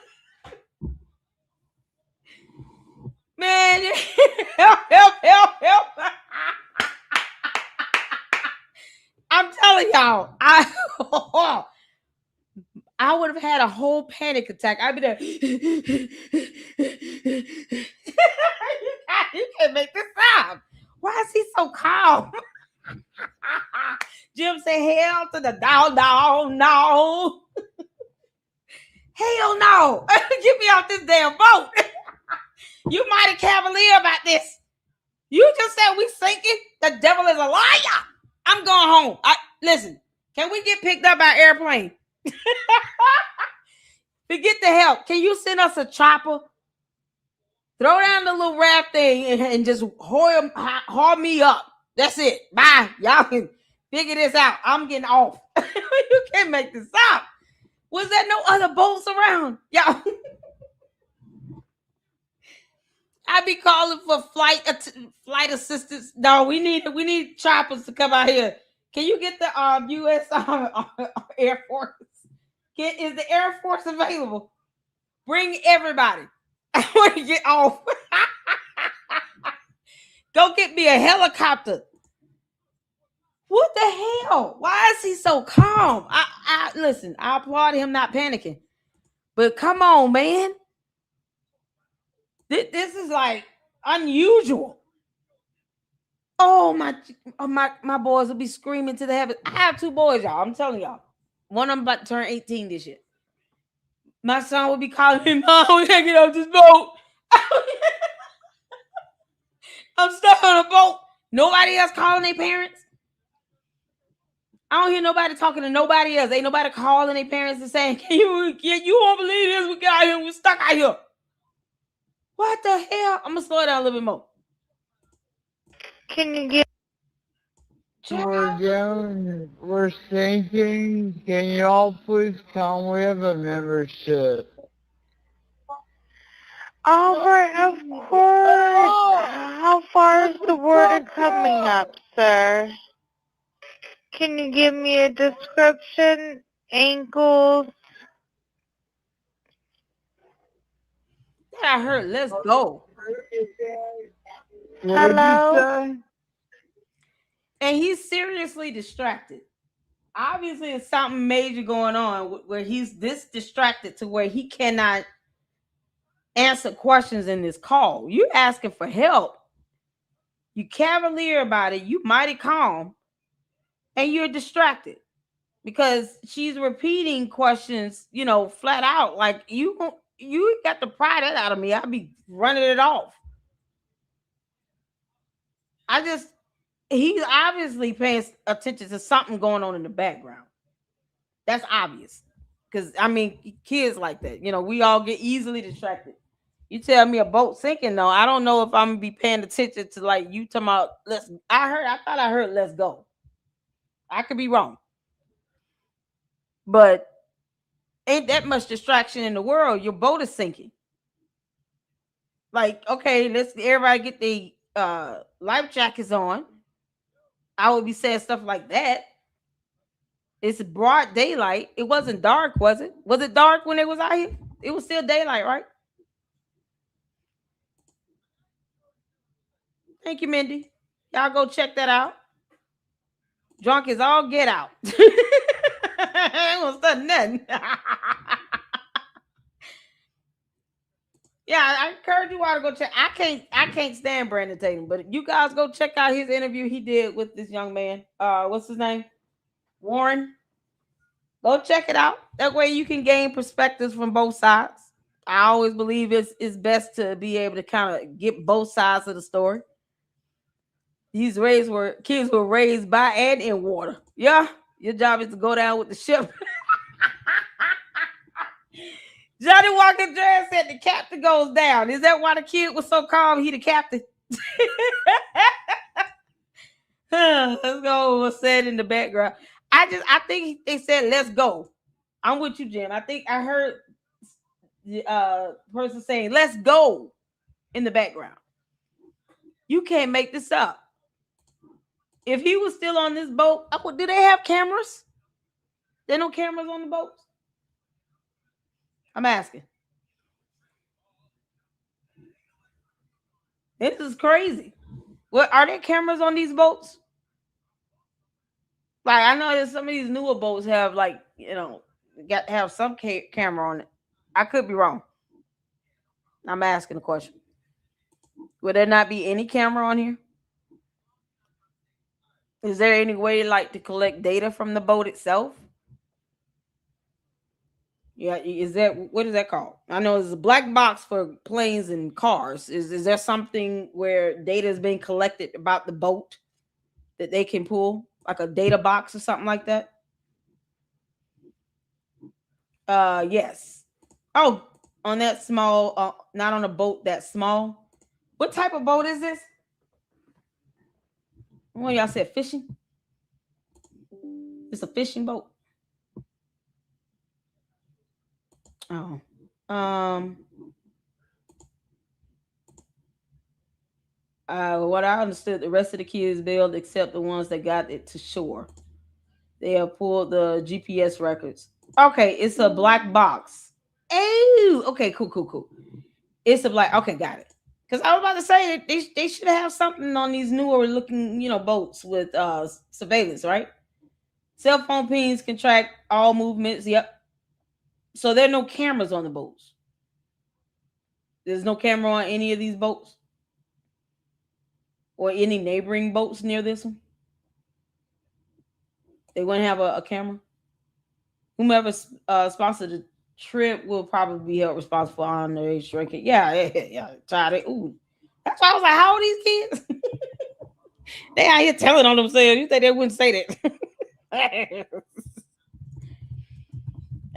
Man, help. I'm telling y'all, I would have had a whole panic attack. I'd be there. You can't make this sound. Why is he so calm? Jim said, hell to the no. Hell no. Get me off this damn boat. You mighty cavalier about this. You just said we sinking. The devil is a liar. I'm going home. Listen, can we get picked up by airplane? Forget the help. Can you send us a chopper? Throw down the little raft thing and just haul me up. That's it. Bye. Y'all can figure this out. I'm getting off. You can't make this up. Was there no other boats around? Y'all. I be calling for flight assistance. No, we need choppers to come out here. Can you get the U.S. Air Force? Is the Air Force available? Bring everybody. I want to get off. Go get me a helicopter. What the hell? Why is he so calm? Listen, I applaud him not panicking. But come on, man. This is like unusual. Oh, my boys will be screaming to the heavens. I have 2 boys, y'all. I'm telling y'all. One of them about to turn 18 this year. My son will be calling me, Mom, we can't get off this boat. I'm stuck on a boat. Nobody else calling their parents. I don't hear nobody talking to nobody else. Ain't nobody calling their parents and saying, you won't believe this. We got out here. We're stuck out here. What the hell? I'm going to slow it down a little bit more. Can you get... We're sinking. Can y'all please come? We have a membership. All right, of course. How far is the water coming up, sir? Can you give me a description? Ankles? I heard, let's go. Hello? And he's seriously distracted. Obviously, it's something major going on where he's this distracted to where he cannot answer questions in this call. You asking for help. You cavalier about it. You mighty calm. And you're distracted because she's repeating questions, flat out. Like you got to pry that out of me. I'll be running it off. He's obviously paying attention to something going on in the background. That's obvious. Because, kids like that. We all get easily distracted. You tell me a boat sinking though. I don't know if I'm gonna be paying attention to like you talking about let's I thought I heard let's go. I could be wrong. But ain't that much distraction in the world. Your boat is sinking. Like, okay, let's everybody get the life jackets on. I would be saying stuff like that. It's broad daylight. It wasn't dark, was it? Was it dark when it was out here? It was still daylight, right? Thank you, Mindy. Y'all go check that out. Drunk is all get out. Ain't gonna start nothing. Yeah, I encourage you all to go check. I can't stand Brandon Tatum, but you guys go check out his interview he did with this young man. What's his name? Warren. Go check it out. That way you can gain perspectives from both sides. I always believe it's best to be able to kind of get both sides of the story. These kids were raised by and in water. Yeah, your job is to go down with the ship. Johnny Walker Jr. said the captain goes down. Is that why the kid was so calm? He the captain. Let's go. What's said in the background? I think they said let's go. I'm with you, Jim. I think I heard the person saying let's go in the background. You can't make this up. If he was still on this boat, do they have cameras? There no cameras on the boats? I'm asking. This is crazy. What are there cameras on these boats? Like I know that some of these newer boats have like got to have some camera on it. I could be wrong. I'm asking a question. Would there not be any camera on here? Is there any way like to collect data from the boat itself? Yeah, what is that called? I know it's a black box for planes and cars. Is there something where data is being collected about the boat that they can pull, like a data box or something like that? Yes. Oh, on that small, not on a boat that small. What type of boat is this? Well, y'all said fishing. It's a fishing boat. Oh, what I understood, the rest of the kids bailed except the ones that got it to shore. They have pulled the GPS records. Okay, it's a black box. Oh, okay, cool. It's a black. Okay, got it. Because I was about to say that they should have something on these newer looking, boats with surveillance, right? Cell phone pings can track all movements. Yep. So there are no cameras on the boats. There's no camera on any of these boats or any neighboring boats near this one. They wouldn't have a camera. Whomever sponsored the trip will probably be held responsible for underage drinking. Yeah. Child, ooh. That's why I was like, how old are these kids? They out here telling on themselves. You think they wouldn't say that?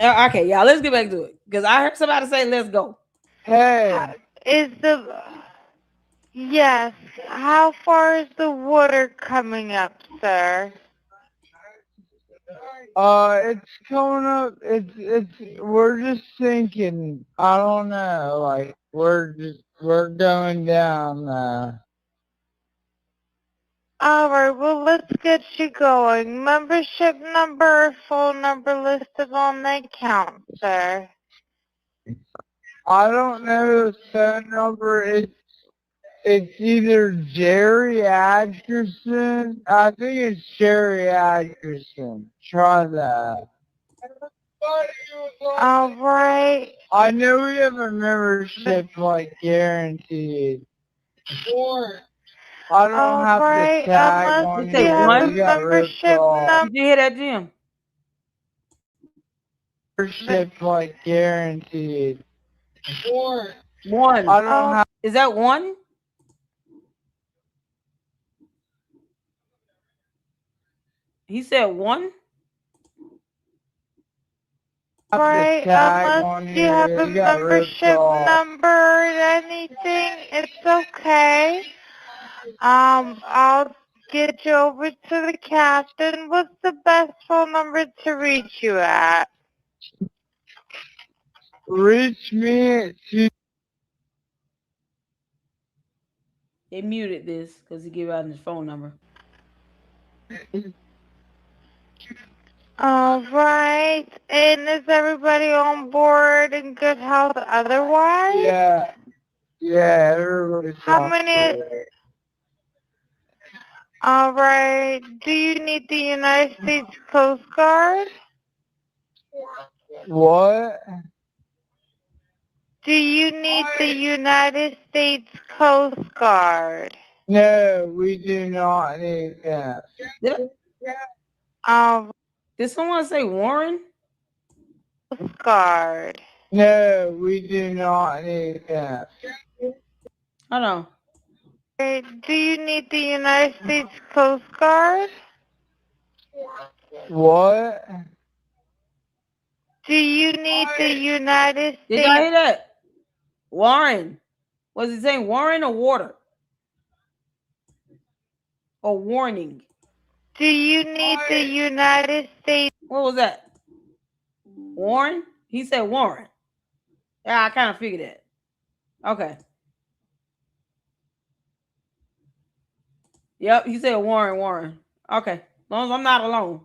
Okay, y'all, let's get back to it. Because I heard somebody say, let's go. Hey. Yes. How far is the water coming up, sir? It's coming up. We're just sinking. I don't know. Like we're going down. All right, well, let's get you going. Membership number or phone number listed on the account, sir. I don't know the phone number. It's either Jerry Atkinson. I think it's Jerry Atkinson. Try that. All right. I know we have a membership like guaranteed. I don't have right, to tag on You say here. one? We got ripped off. Did you hear that, Jim? Membership like guaranteed. One. I don't have. Is that one? He said one? Right, unless you have a membership number or anything, it's okay. I'll get you over to the captain. What's the best phone number to reach you at? Reach me at They muted this because he gave out his phone number. All right. And is everybody on board in good health otherwise? Yeah. Yeah, everybody's How on many? board. All right. Do you need the United States Coast Guard? What? Do you need the United States Coast Guard? No, we do not need that. Did someone say Warren? Coast Guard. No, we do not need that. Hold on. Do you need the United States Coast Guard? What? Do you need the United States? Did y'all hear that? Warren. Was he saying Warren or water? Or warning? Do you need the United States? What was that? Warren? He said Warren. Yeah, I kind of figured that. Okay. Yep, he said Warren. Okay. As long as I'm not alone.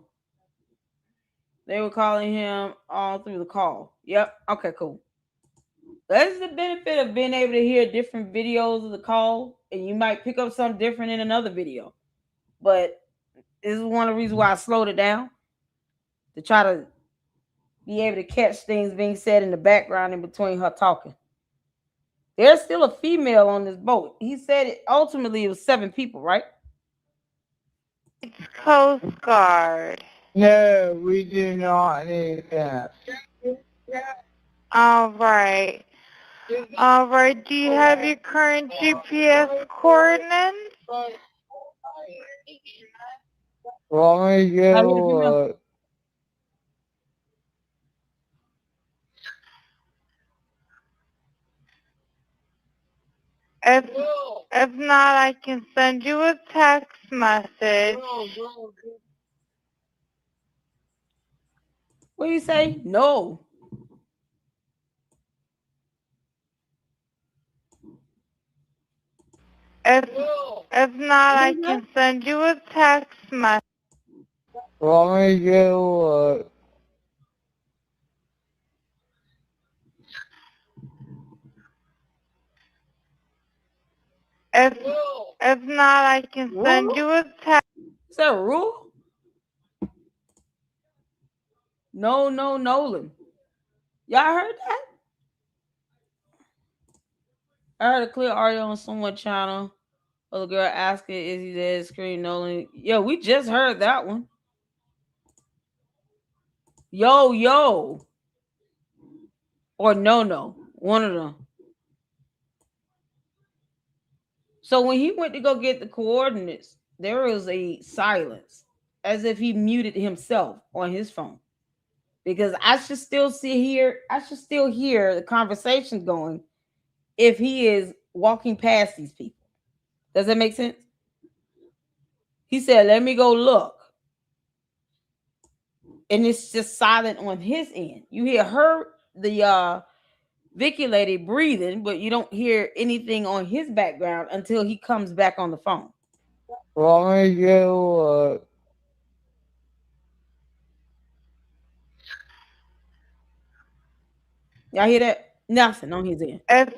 They were calling him all through the call. Yep. Okay, cool. That's the benefit of being able to hear different videos of the call, and you might pick up something different in another video. But this is one of the reasons why I slowed it down, to try to be able to catch things being said in the background in between her talking. There's still a female on this boat. He said it ultimately was 7 people, right? Coast Guard. No, we do not need that. All right. All right. Do you have your current GPS coordinates? Let me go look. If not, I can send you a text message. What do you say? No. If not, I can send you a text message. Let me go look. If not, I can send you a text. Is that a rule? No, Nolan. Y'all heard that? I heard a clear audio on someone's channel. Other girl asking, is he dead? Scream Nolan. Yo, we just heard that one. Yo. Or no. One of them. So when he went to go get the coordinates, there was a silence, as if he muted himself on his phone. Because I should still hear the conversation going if he is walking past these people. Does that make sense? He said, let me go look. And it's just silent on his end. You hear her, the Vicky lady, breathing, but you don't hear anything on his background until he comes back on the phone. Let me go look. Y'all hear that? Nothing on his end. If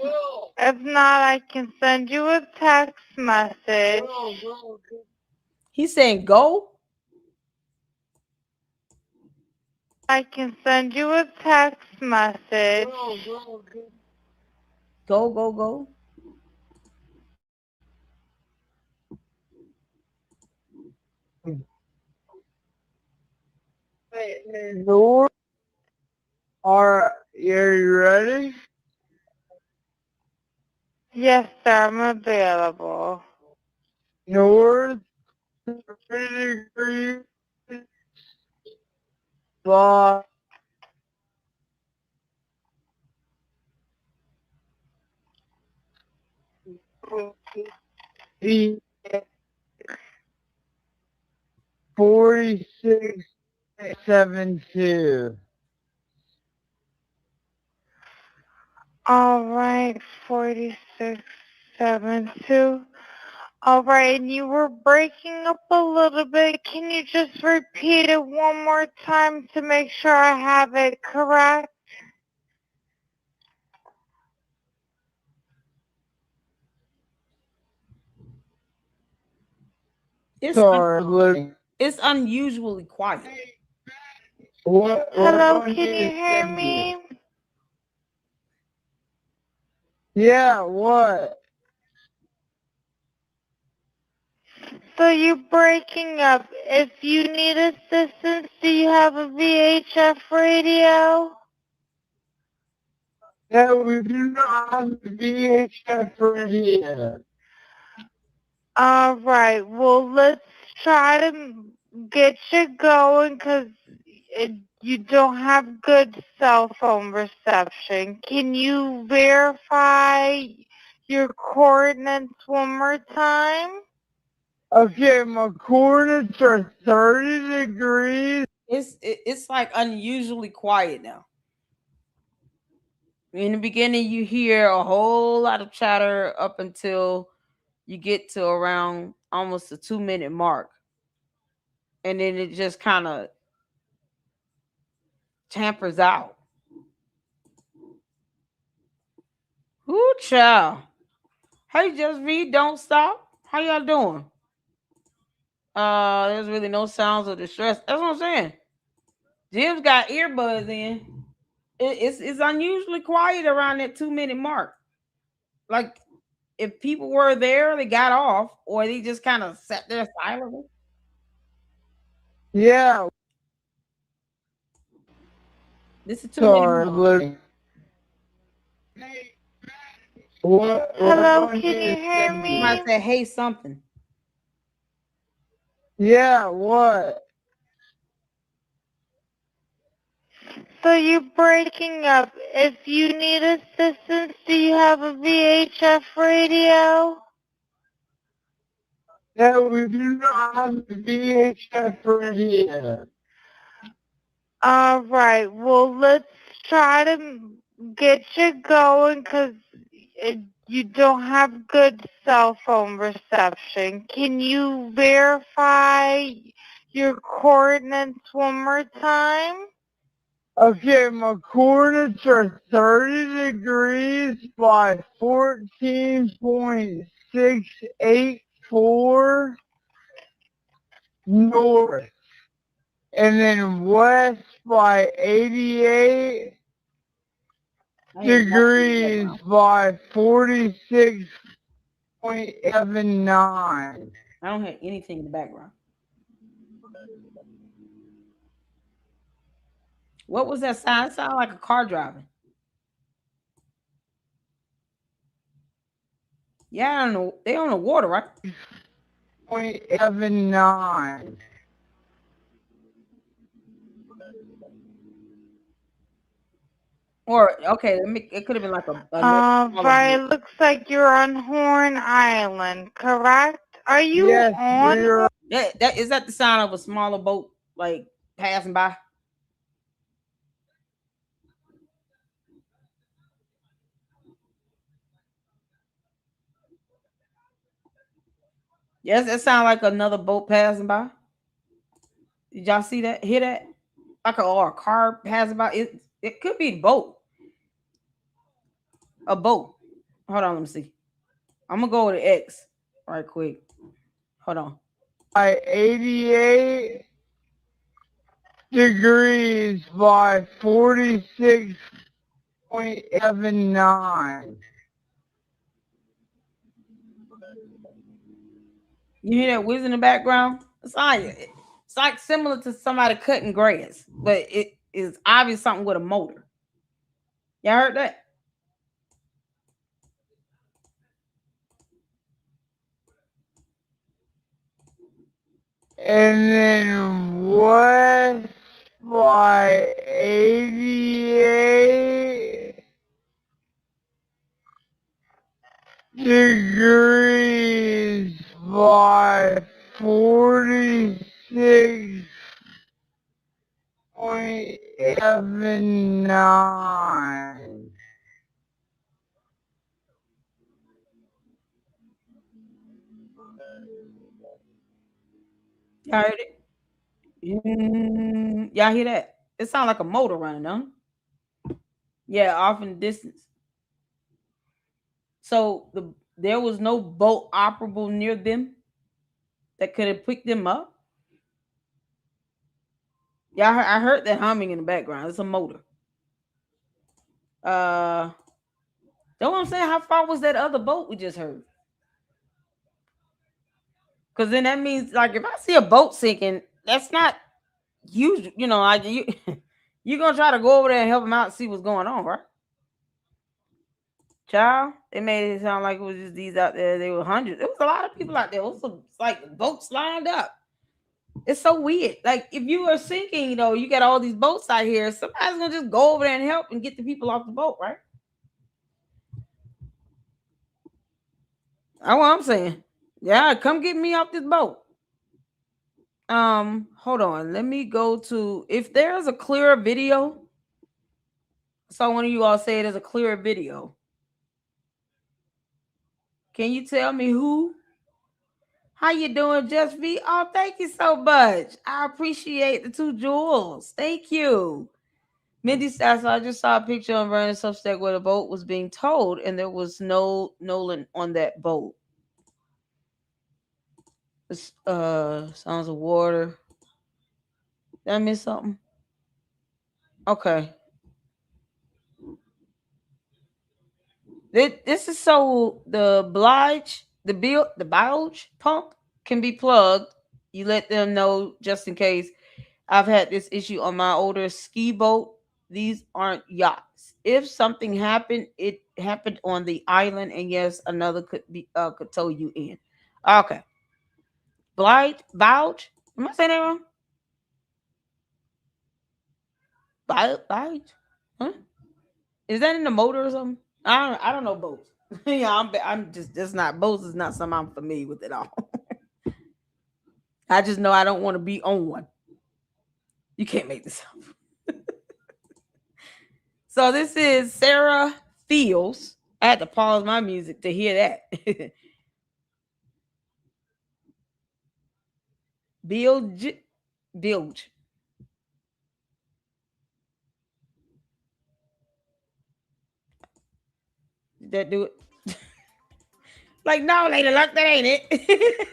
not, I can send you a text message. He's saying go. I can send you a text message. Go. North, are you ready? Yes, sir, I'm available. North, 3 degrees, 5 4672. All right, 4672. All right, and you were breaking up a little bit. Can you just repeat it one more time to make sure I have it correct? It's unusually quiet. Hello, can you hear me? Yeah, what? So you're breaking up. If you need assistance, do you have a VHF radio? No, we do not have the VHF radio. All right. Well, let's try to get you going because you don't have good cell phone reception. Can you verify your coordinates one more time? Okay, my coordinates are 30 degrees. It's like unusually quiet now. In the beginning, you hear a whole lot of chatter up until you get to around almost a 2 minute mark, and then it just kind of tampers out. Ooh, child. Hey, just read, don't stop. How y'all doing? There's really no sounds of distress. That's what I'm saying. Jim's got earbuds in. It's unusually quiet around that 2 minute mark. Like if people were there, they got off, or they just kind of sat there silently. Yeah, This is 2 minute mark. sorry. What? Hello, can you hear You might me? say, "Hey, something." Yeah, what? So you're breaking up. If you need assistance, do you have a VHF radio? No, we do not have the VHF radio. All right. Well, let's try to get you going because you don't have good cell phone reception. Can you verify your coordinates one more time? Okay, my coordinates are 30 degrees by 14.684 north. And then west by 88 degrees by 46.79. I don't hear anything in the background. What was that sound? It sounded like a car driving. Yeah, I don't know. They on the water, right? 0.79. Or okay, it could have been like a Right. It looks like you're on Horn Island, correct? Are you Yes, on? we're that is that the sound of a smaller boat like passing by? Yes, that sound like another boat passing by. Did y'all see that? Hear that? Like or a car passing by. It could be a boat. A boat. Hold on, let me see. I'm gonna go with the X right quick. Hold on. by 88 degrees by 46.79. You hear that whiz in the background? It's like similar to somebody cutting grass, but it is obvious something with a motor. Y'all heard that? And then west by 88 degrees 9. Y'all heard it? Y'all hear that? It sounds like a motor running, huh? Yeah, off in the distance. So there was no boat operable near them that could have picked them up. Yeah, I heard that humming in the background. It's a motor. That's what I'm saying. How far was that other boat we just heard? Because then that means, like, if I see a boat sinking, that's not usual. You know, like you're gonna try to go over there and help them out and see what's going on, right? Child, they made it sound like it was just these out there. There were hundreds. There was a lot of people out there. It was like boats lined up. It's so weird. Like, if you are sinking, you got all these boats out here. Somebody's gonna just go over there and help and get the people off the boat, right? That's what I'm saying. Yeah, come get me off this boat. Hold on. Let me go to, if there's a clearer video. So one of you all say there's a clearer video. Can you tell me who? How you doing, Just V? Oh, thank you so much. I appreciate the 2 jewels. Thank you. Mindy says, I just saw a picture on Vernon's Substack where the boat was being towed and there was no Nolan on that boat. Sounds of water. Did I miss something? Okay. This is so the bilge pump can be plugged. You let them know just in case. I've had this issue on my older ski boat. These aren't yachts. If something happened, it happened on the island, and yes, another could tow you in. Okay. Bilge? Am I saying that wrong? Bilge? Huh? Is that in the motor or something? I don't know boats. Yeah, I'm just not boats is not something I'm familiar with at all. I just know I don't want to be on one. You can't make this up. So this is Sarah Fields. I had to pause my music to hear that. Bilge. Did that do it? Like, no, lady luck, that ain't it.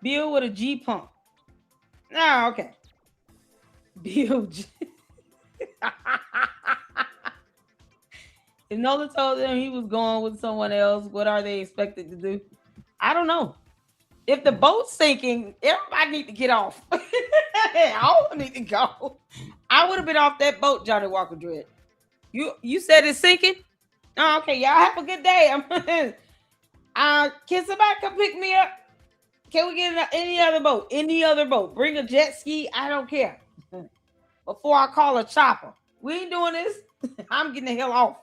Bill with a G pump. Oh, okay. Bilge. If Nolan told them he was going with someone else, what are they expected to do? I don't know. If the boat's sinking, everybody need to get off. All need to go. I would have been off that boat, Johnny Walker Dread. You said it's sinking? Oh, okay, y'all have a good day. Can somebody come pick me up? Can we get any other boat? Any other boat? Bring a jet ski. I don't care. Before I call a chopper. We ain't doing this. I'm getting the hell off.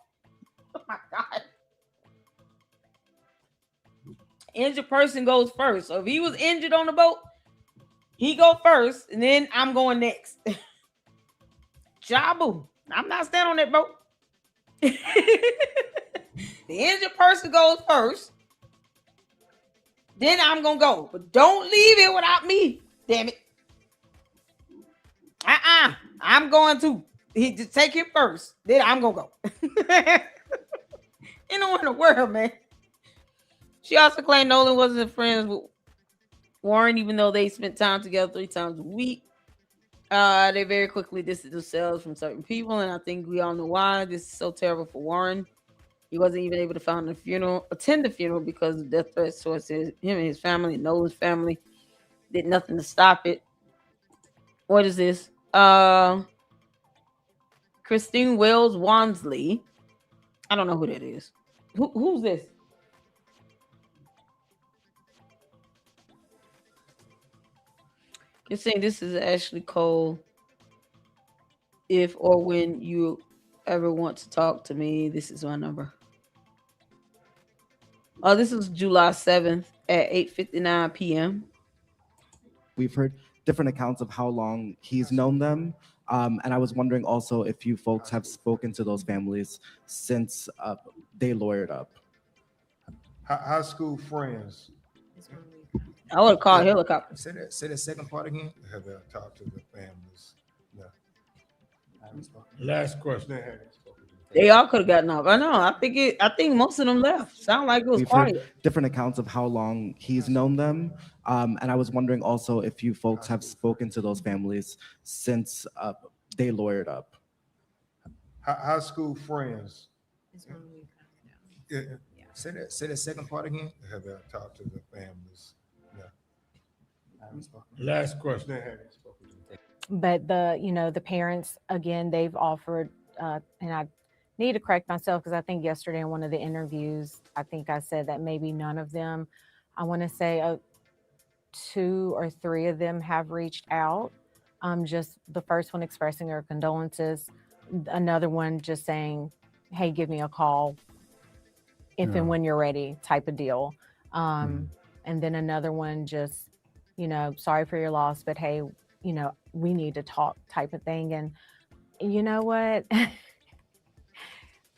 Oh my God. Injured person goes first. So if he was injured on the boat, he go first, and then I'm going next. Jabu. I'm not standing on that boat. The injured person goes first. Then I'm gonna go. But don't leave it without me. Damn it. I'm going to. He just take him first. Then I'm gonna go. You know, in the world, man. She also claimed Nolan wasn't friends with Warren, even though they spent time together 3 times a week. They very quickly distanced themselves from certain people, and I think we all know why. This is so terrible for Warren. He wasn't even able to attend the funeral because of death threats towards him and his family, and Nolan's family. Did nothing to stop it. What is this? Christine Wells Wansley. I don't know who that is. Who's this? You're saying this is Ashley Cole. If or when you ever want to talk to me, this is my number. Oh, this is July 7th at 8:59 p.m. We've heard different accounts of how long he's known them. And I was wondering also if you folks have spoken to those families since they lawyered up. High school friends. I would call a helicopter. Say that second part again. Have they talked to the families? No. Last question. They all could have gotten off. I know. I think most of them left. Sound like it was We've heard quiet. different accounts of how long he's known them. And I was wondering also if you folks have spoken to those families since they lawyered up. High school friends. Say that second part again. Have they talked to the families? No. Last question. But the parents, again, they've offered, and I need to correct myself because I think yesterday in one of the interviews, I think I said that maybe none of them, I want to say 2 or 3 of them have reached out. Just the first one expressing their condolences, another one just saying, hey, give me a call if and when you're ready, type of deal. And then another one just, sorry for your loss, but hey, we need to talk type of thing. And you know what?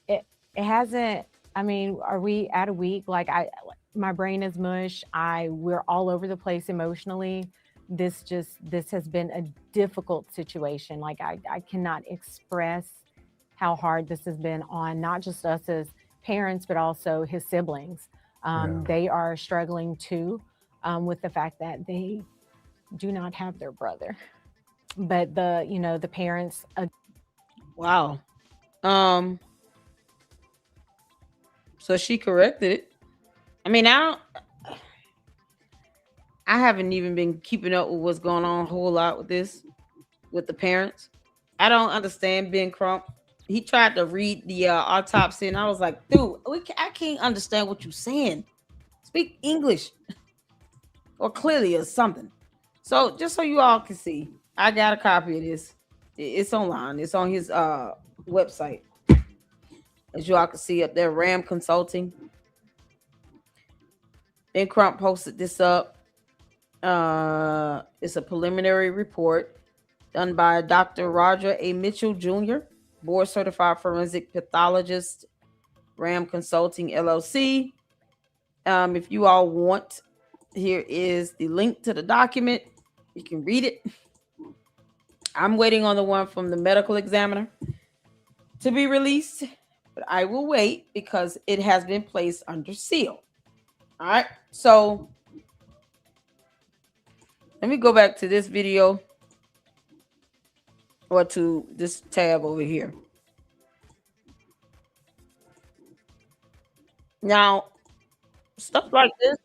it hasn't, are we at a week? Like my brain is mush. We're all over the place emotionally. This has been a difficult situation. Like I cannot express how hard this has been on not just us as parents, but also his siblings. They are struggling too with the fact that they do not have their brother. But the parents. Wow. So she corrected it. I haven't even been keeping up with what's going on a whole lot with this, with the parents. I don't understand Ben Crump. He tried to read the autopsy, and I was like, dude, I can't understand what you're saying. Speak English or clearly or something. So just so you all can see, I got a copy of this. It's online. It's on his website. As you all can see up there, Ram Consulting. Ben Crump posted this up. It's a preliminary report done by Dr. Roger A. Mitchell Jr., board certified forensic pathologist, Ram Consulting LLC. If you all want, here is the link to the document. You can read it. I'm waiting on the one from the medical examiner to be released, but I will wait because it has been placed under seal. All right. So let me go back to this video or to this tab over here. Now, stuff like this.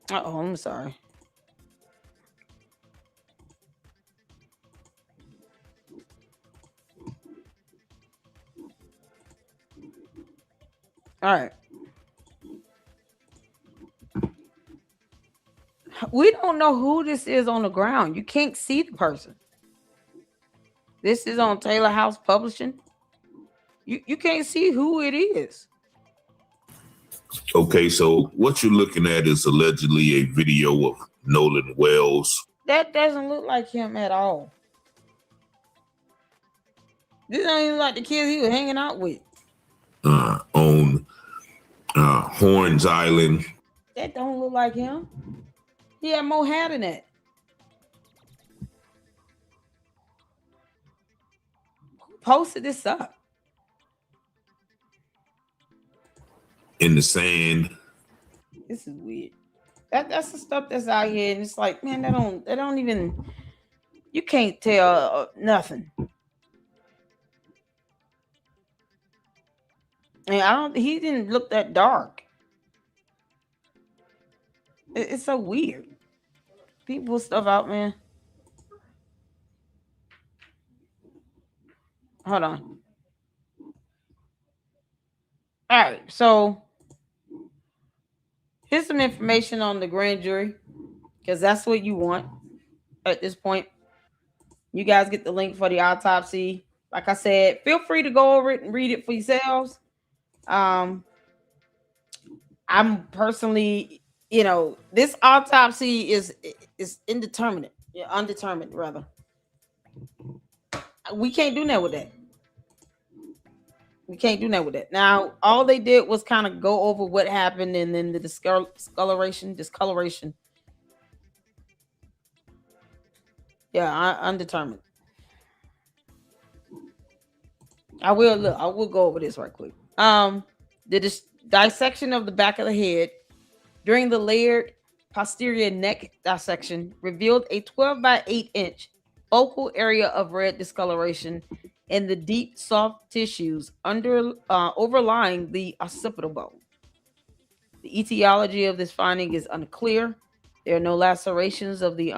I'm sorry. All right. We don't know who this is on the ground. You can't see the person. This is on Taylor House Publishing. You can't see who it is. Okay, so what you're looking at is allegedly a video of Nolan Wells. That doesn't look like him at all. This don't even like the kids he was hanging out with. On Horns Island. That don't look like him. He had more hair than that. Who posted this up? In the sand. This is weird. That's the stuff that's out here, and it's like, man, they don't even. You can't tell nothing. And he didn't look that dark. It's so weird. People put stuff out, man. Hold on. All right, so here's some information on the grand jury, because that's what you want at this point. You guys get the link for the autopsy. Like I said, feel free to go over it and read it for yourselves. I'm personally, this autopsy is It's indeterminate. Yeah, undetermined rather. We can't do that with that. We can't do that with that. Now, all they did was kind of go over what happened and then the discoloration. Yeah, undetermined. I will go over this right quick. The dissection of the back of the head during the layered posterior neck dissection revealed a 12 by 8-inch focal area of red discoloration in the deep, soft tissues overlying the occipital bone. The etiology of this finding is unclear. There are no lacerations of the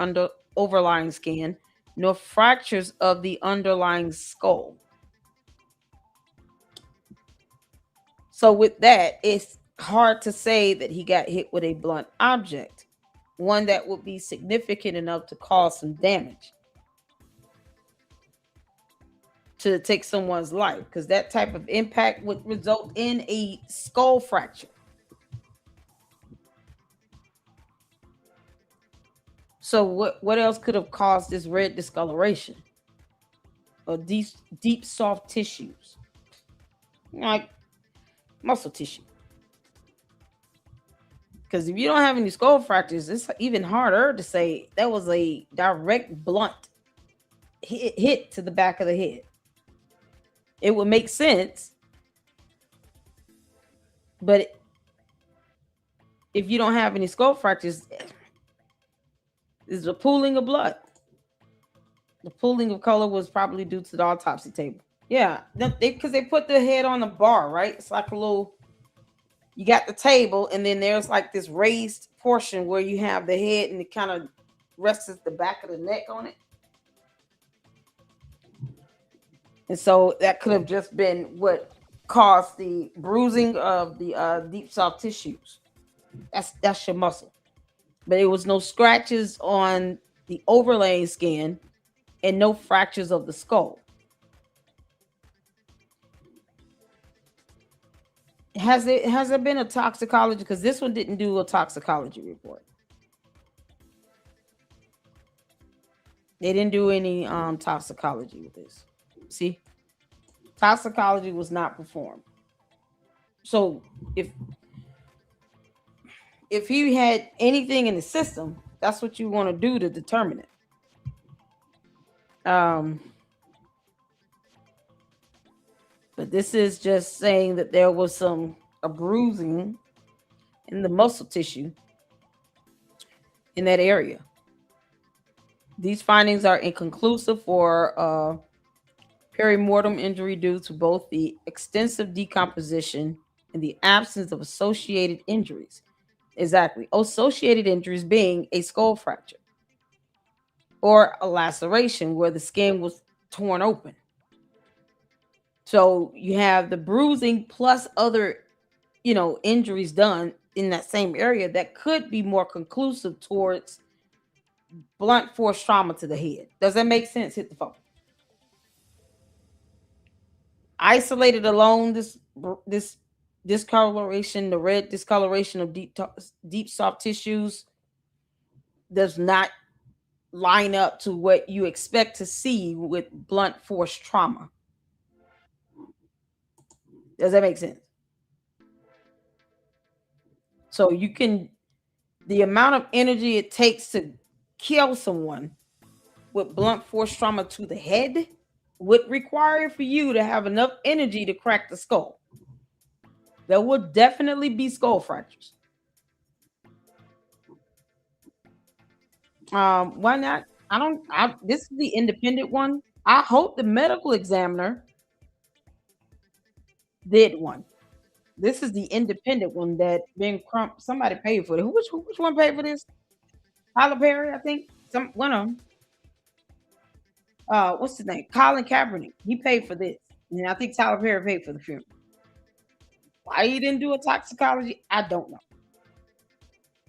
overlying skin, nor fractures of the underlying skull. So with that, it's hard to say that he got hit with a blunt object, one that would be significant enough to cause some damage, to take someone's life, because that type of impact would result in a skull fracture. So what else could have caused this red discoloration? Or deep soft tissues, like muscle tissue. Because if you don't have any skull fractures, it's even harder to say that was a direct blunt hit to the back of the head. It would make sense, but if you don't have any skull fractures, it's a pooling of blood. The pooling of color was probably due to the autopsy table. Yeah, because they put the head on a bar, right? It's like a little. You got the table, and then there's like this raised portion where you have the head, and it kind of rests the back of the neck on it. And so that could have just been what caused the bruising of the deep soft tissues. That's your muscle. But there was no scratches on the overlaying skin and no fractures of the skull. Has there been a toxicology? Because this one didn't do a toxicology report. They didn't do any toxicology with this. See, toxicology was not performed. So if he had anything in the system, that's what you want to do to determine it. But this is just saying that there was a bruising in the muscle tissue in that area. These findings are inconclusive for perimortem injury due to both the extensive decomposition and the absence of associated injuries. Exactly. Associated injuries being a skull fracture or a laceration where the skin was torn open. So you have the bruising plus other, injuries done in that same area that could be more conclusive towards blunt force trauma to the head. Does that make sense? Hit the phone. Isolated alone, this discoloration, the red discoloration of deep soft tissues does not line up to what you expect to see with blunt force trauma. Does that make sense? So the amount of energy it takes to kill someone with blunt force trauma to the head would require for you to have enough energy to crack the skull. There will definitely be skull fractures. Why not? This is the independent one. I hope the medical examiner did one. This is the independent one that Ben Crump, somebody paid for it. Which one paid for this? Tyler Perry, I think. One of them. What's his name? Colin Kaepernick. He paid for this. And I think Tyler Perry paid for the funeral. Why he didn't do a toxicology, I don't know.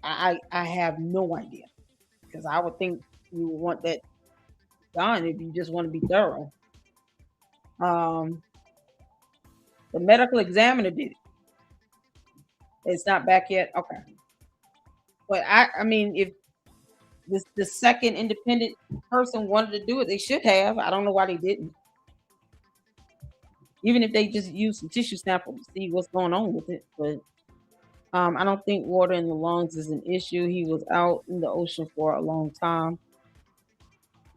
I have no idea. Because I would think you would want that done if you just want to be thorough. The medical examiner did it. It's not back yet. Okay. But I mean, the second independent person wanted to do it, they should have. I don't know why they didn't. Even if they just use some tissue sample to see what's going on with it. But I don't think water in the lungs is an issue. He was out in the ocean for a long time.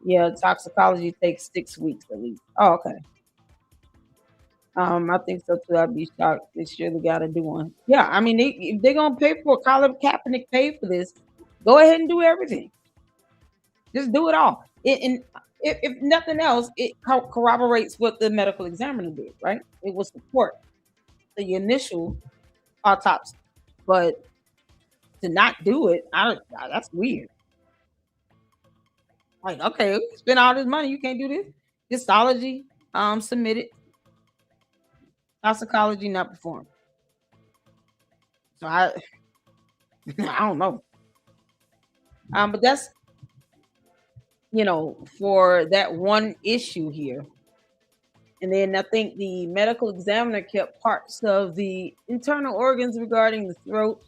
Yeah, toxicology takes 6 weeks at least. Oh, okay. I think so too. I'd be shocked. They surely got to do one. Yeah, I mean, if they're gonna pay for it, Colin Kaepernick paid for this. Go ahead and do everything. Just do it all. And if nothing else, it corroborates what the medical examiner did. Right? It will support the initial autopsy, but to not do it, that's weird. Like, okay, we spend all this money, you can't do this. Histology, submitted. Toxicology not performed. So I I don't know. But that's for that one issue here. And then I think the medical examiner kept parts of the internal organs regarding the throat.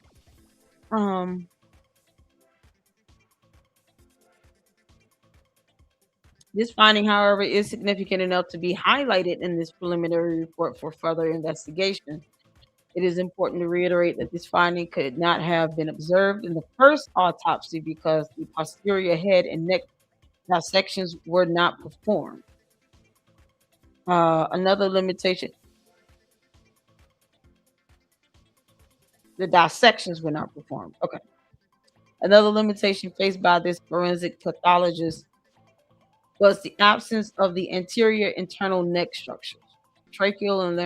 This finding, however, is significant enough to be highlighted in this preliminary report for further investigation. It is important to reiterate that this finding could not have been observed in the first autopsy because the posterior head and neck dissections were not performed. Another limitation, the dissections were not performed. Okay. Another limitation faced by this forensic pathologist was the absence of the anterior internal neck structures, tracheal and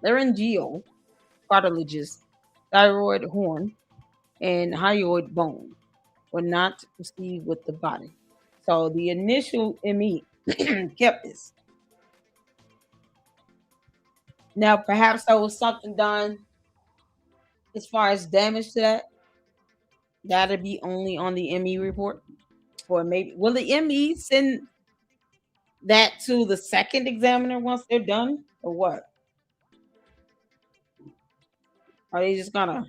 laryngeal cartilages, thyroid horn, and hyoid bone were not received with the body. So the initial ME kept this. Now, perhaps there was something done as far as damage to that. That'd be only on the ME report. Or maybe will the ME send that to the second examiner once they're done, or what? Are they just gonna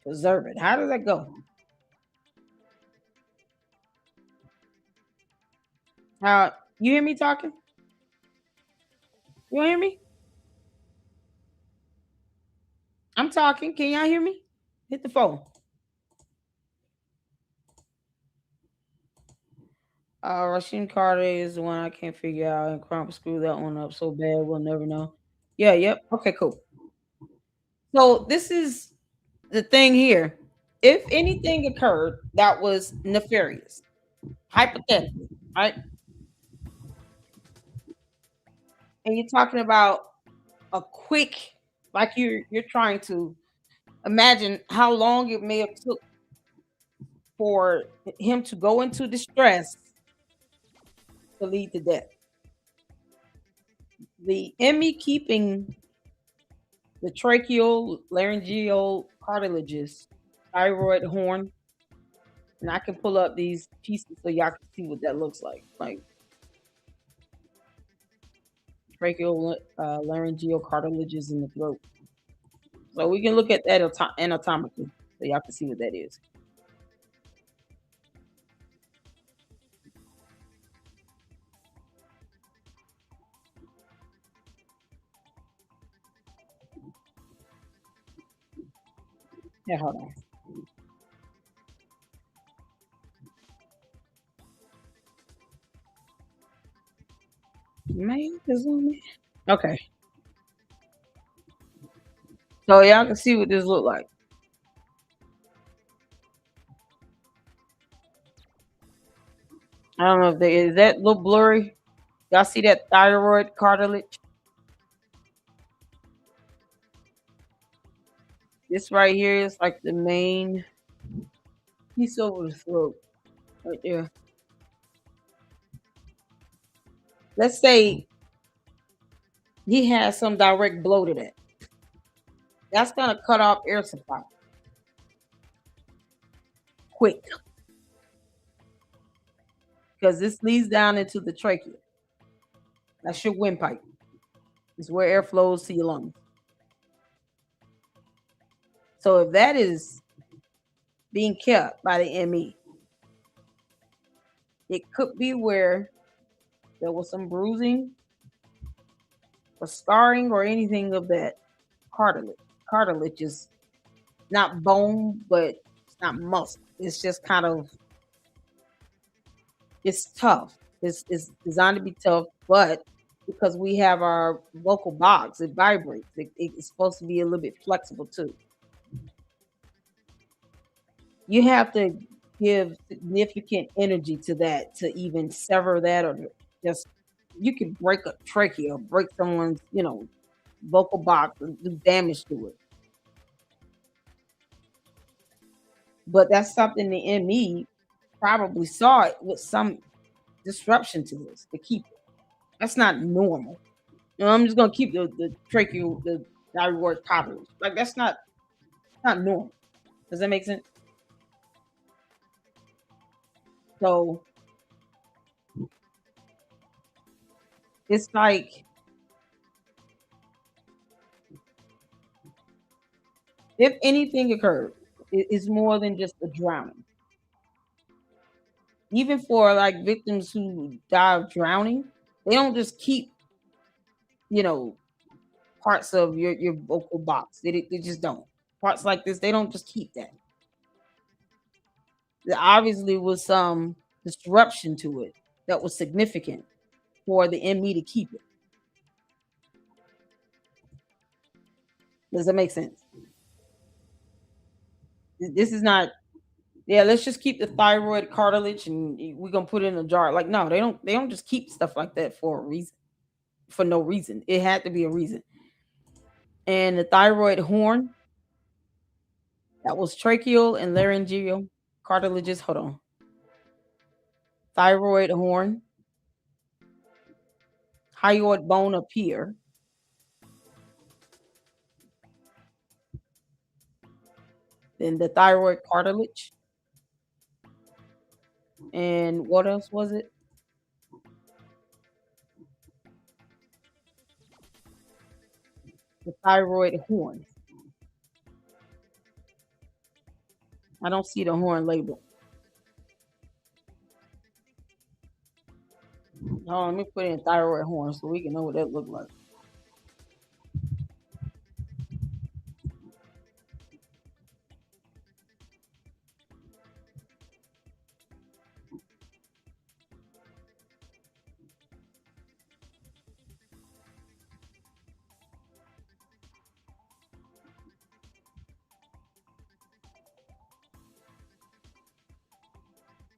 preserve it? How does that go? You hear me talking? You hear me? I'm talking. Can y'all hear me? Hit the phone. Rasheen Carter is the one I can't figure out, and Crump screwed that one up so bad we'll never know. Yeah, yep. Okay, cool. So this is the thing here. If anything occurred that was nefarious, hypothetically, right? And you're talking about a quick, like you're trying to imagine how long it may have took for him to go into distress to lead to death. The ME keeping the tracheal, laryngeal cartilages, thyroid horn, and I can pull up these pieces so y'all can see what that looks like. Like tracheal, laryngeal cartilages in the throat. So we can look at that anatomically so y'all can see what that is. Yeah, hold on. Man, okay. So y'all can see what this look like. I don't know if is that a little blurry. Y'all see that thyroid cartilage? This right here is like the main piece over the throat, right there. Let's say he has some direct blow to that. That's gonna cut off air supply quick because this leads down into the trachea. That's your windpipe. It's where air flows to your lungs. So if that is being kept by the ME. It could be where there was some bruising or scarring or anything of that cartilage. Cartilage is not bone, but it's not muscle. It's just kind of, it's tough. It's designed to be tough, but because we have our vocal box, it vibrates. It's supposed to be a little bit flexible too. You have to give significant energy to that to even sever that, or just, you can break a trachea, break someone's, vocal box and do damage to it. But that's something the ME probably saw it with some disruption to this to keep it. That's not normal. I'm just gonna keep the tracheal, the thyroid cartilage. Like that's not normal. Does that make sense? So it's like if anything occurred, it's more than just a drowning. Even for like victims who die of drowning, they don't just keep, parts of your vocal box. They just don't. Parts like this, they don't just keep that. There obviously was some disruption to it that was significant for the ME to keep it. Does that make sense? This is not, yeah, let's just keep the thyroid cartilage and we're gonna put it in a jar. Like, no, they don't just keep stuff like that for a reason, for no reason. It had to be a reason. And the thyroid horn, that was tracheal and laryngeal cartilages. Hold on. Thyroid horn, hyoid bone up here. Then the thyroid cartilage. And what else was it? The thyroid horn. I don't see the horn label. Oh, let me put in thyroid horn so we can know what that looked like.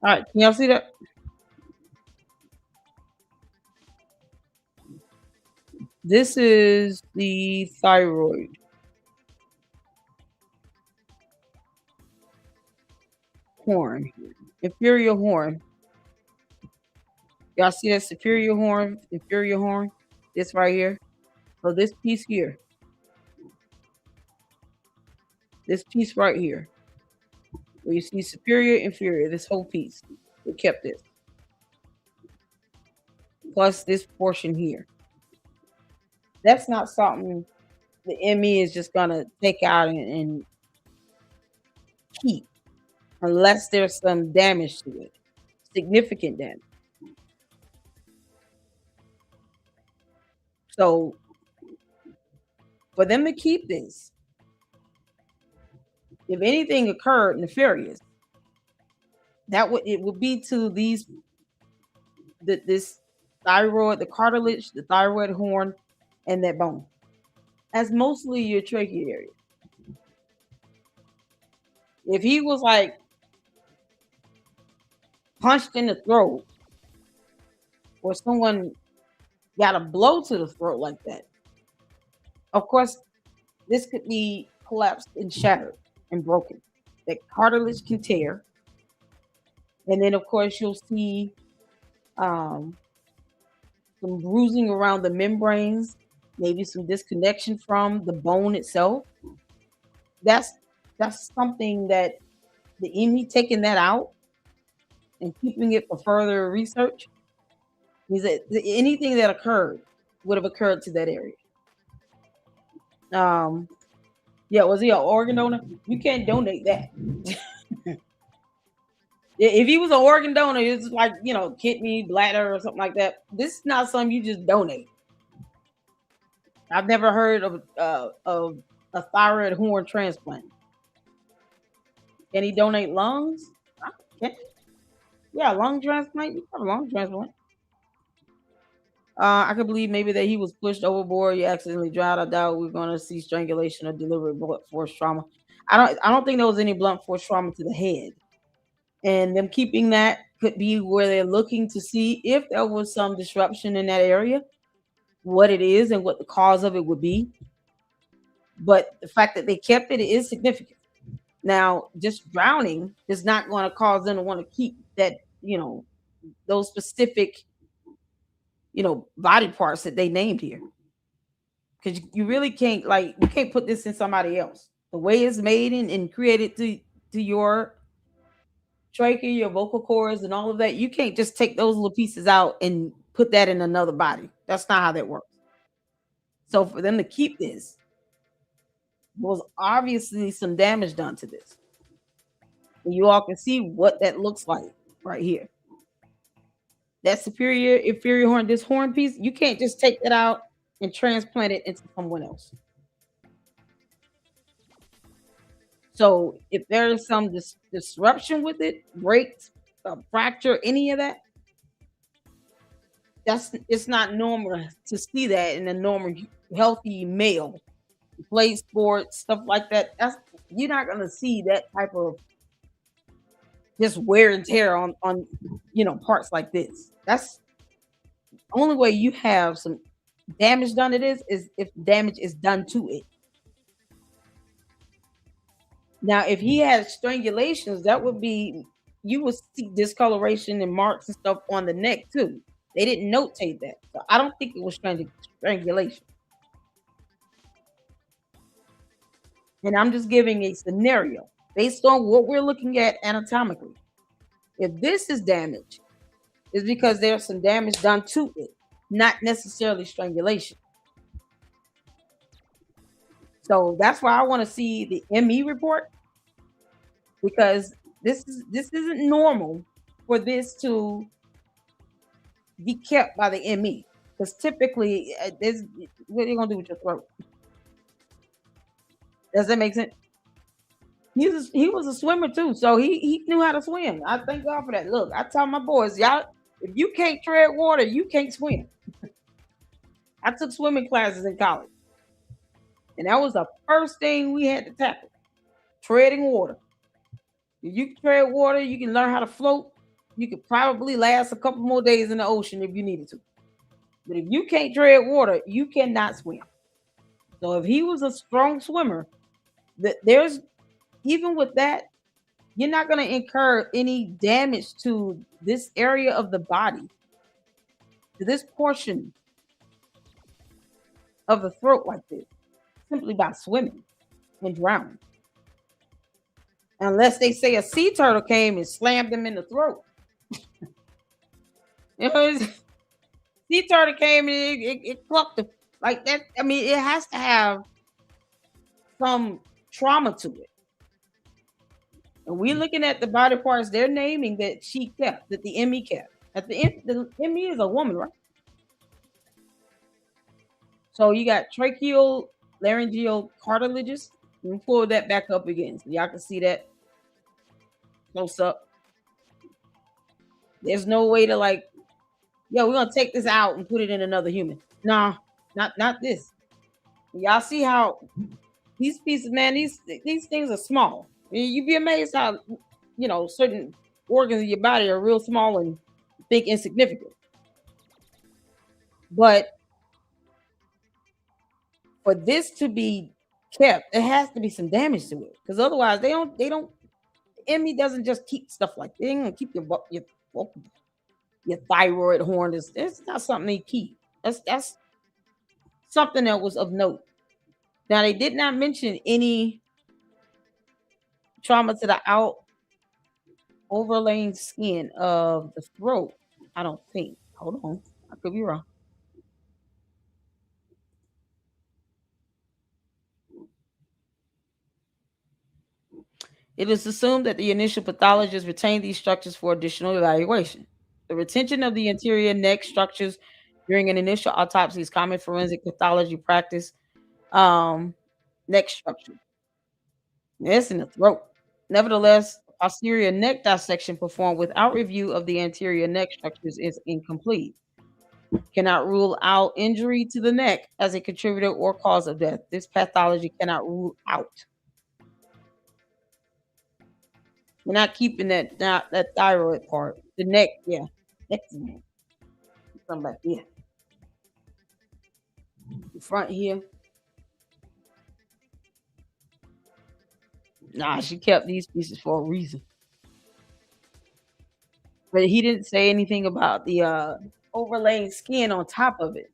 All right, can y'all see that? This is the thyroid horn, inferior horn. Y'all see that superior horn, inferior horn? This right here. So this piece here. This piece right here. Where you see superior, inferior, this whole piece. We kept this. Plus this portion here. That's not something the ME is just gonna take out and keep unless there's some damage to it, significant damage. So for them to keep this, if anything occurred nefarious, it would be to this thyroid, the cartilage, the thyroid horn, and that bone. That's mostly your trachea area. If he was like punched in the throat, or someone got a blow to the throat like that, of course, this could be collapsed and shattered and broken. That cartilage can tear. And then, of course, you'll see some bruising around the membranes, maybe some disconnection from the bone itself. That's something that the ME taking that out and keeping it for further research means that anything that occurred would have occurred to that area. Yeah, was he an organ donor? You can't donate that. If he was an organ donor, it's like, kidney, bladder, or something like that. This is not something you just donate. I've never heard of a thyroid horn transplant. Can he donate lungs? Can Yeah, lung transplant. You have a lung transplant. I could believe maybe that he was pushed overboard. He accidentally drowned. I doubt we're going to see strangulation or deliberate blunt force trauma. I don't think there was any blunt force trauma to the head. And them keeping that could be where they're looking to see if there was some disruption in that area, what it is and what the cause of it would be. But the fact that they kept it is significant. Now, just drowning is not going to cause them to want to keep that, those specific, body parts that they named here. Because you really can't, you can't put this in somebody else. The way it's made and created to your trachea, your vocal cords, and all of that, you can't just take those little pieces out and put that in another body. That's not how that works. So for them to keep this, was obviously some damage done to this. And you all can see what that looks like right here. That superior, inferior horn, this horn piece, you can't just take that out and transplant it into someone else. So if there is some disruption with it, breaks, fracture, any of that, it's not normal to see that in a normal, healthy male. Play sports, stuff like that. You're not gonna see that type of just wear and tear on parts like this. That's the only way you have some damage done. It is if damage is done to it. Now, if he had strangulations, that would be, you would see discoloration and marks and stuff on the neck too. They didn't notate that, so I don't think it was strangulation. And I'm just giving a scenario based on what we're looking at anatomically. If this is damage, it's because there's some damage done to it, not necessarily strangulation. So that's why I want to see the ME report, because this isn't normal for this to be kept by the ME. Because typically, what are you gonna do with your throat? Does that make sense? He was a swimmer too, so he knew how to swim. I thank God for that. Look, I tell my boys, y'all, if you can't tread water, you can't swim. I took swimming classes in college, and that was the first thing we had to tackle: treading water. If you can tread water, you can learn how to float. You could probably last a couple more days in the ocean if you needed to. But if you can't tread water, you cannot swim. So if he was a strong swimmer, there's, even with that, you're not going to incur any damage to this area of the body, to this portion of the throat like this, simply by swimming and drowning. Unless they say a sea turtle came and slammed them in the throat. Sea turtle came and it plucked them like that. I mean, it has to have some trauma to it. And we're looking at the body parts they're naming that she kept, that the ME kept. At the end, the ME is a woman, right? So you got tracheal, laryngeal cartilages. Let me pull that back up again so y'all can see that close up. There's no way to we're gonna take this out and put it in another human. No, not this. Y'all see how these pieces, man, these things are small. You'd be amazed how certain organs of your body are real small and think insignificant. But for this to be kept, it has to be some damage to it, because otherwise they don't. ME doesn't just keep stuff like that. They ain't gonna keep your thyroid horn. It's not something they keep. That's something that was of note. Now, they did not mention any trauma to the overlaying skin of the throat. I don't think. Hold on, I could be wrong. It is assumed that the initial pathologist retained these structures for additional evaluation. The retention of the anterior neck structures during an initial autopsy is common forensic pathology practice. Neck structure. It's in the throat. Nevertheless, posterior neck dissection performed without review of the anterior neck structures is incomplete. Cannot rule out injury to the neck as a contributor or cause of death. This pathology cannot rule out. We're not keeping that thyroid part. The neck, yeah. Next something back here. The front here. Nah, she kept these pieces for a reason. But he didn't say anything about the overlaying skin on top of it.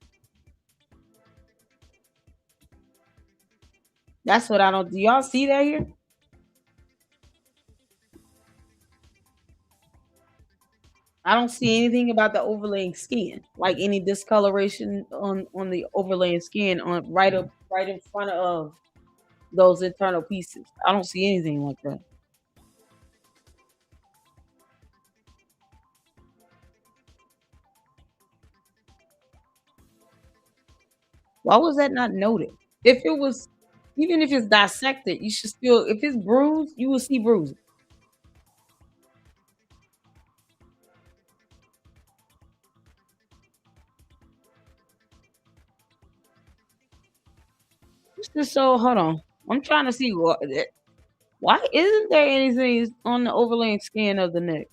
That's what I don't. Do y'all see that here? I don't see anything about the overlaying skin, like any discoloration on the overlaying skin on right in front of those internal pieces. I don't see anything like that. Why was that not noted? If it was, even if it's dissected, you should still. If it's bruised, you will see bruising. Just so hold on. I'm trying to see why isn't there anything on the overlaying skin of the neck?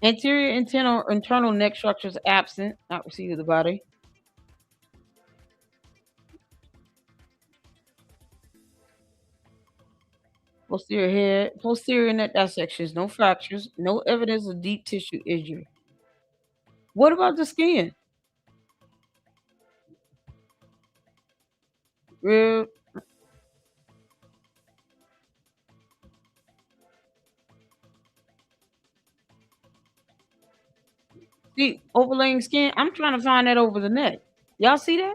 Anterior internal neck structures absent, not received of the body. Posterior head, posterior neck dissections, no fractures, no evidence of deep tissue injury. What about the skin? Real. See, overlaying skin. I'm trying to find that over the neck. Y'all see that?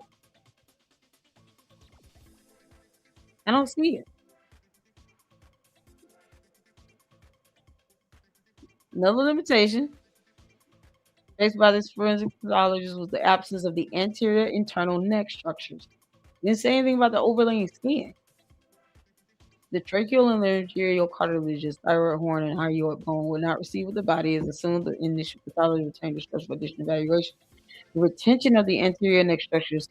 I don't see it. Another limitation faced by this forensic pathologist was the absence of the anterior internal neck structures. Didn't say anything about the overlaying skin. The tracheal and laryngeal cartilages, thyroid horn, and hyoid bone will not receive with the body as assumed the initial pathology retained the structure for additional evaluation. The retention of the anterior neck structures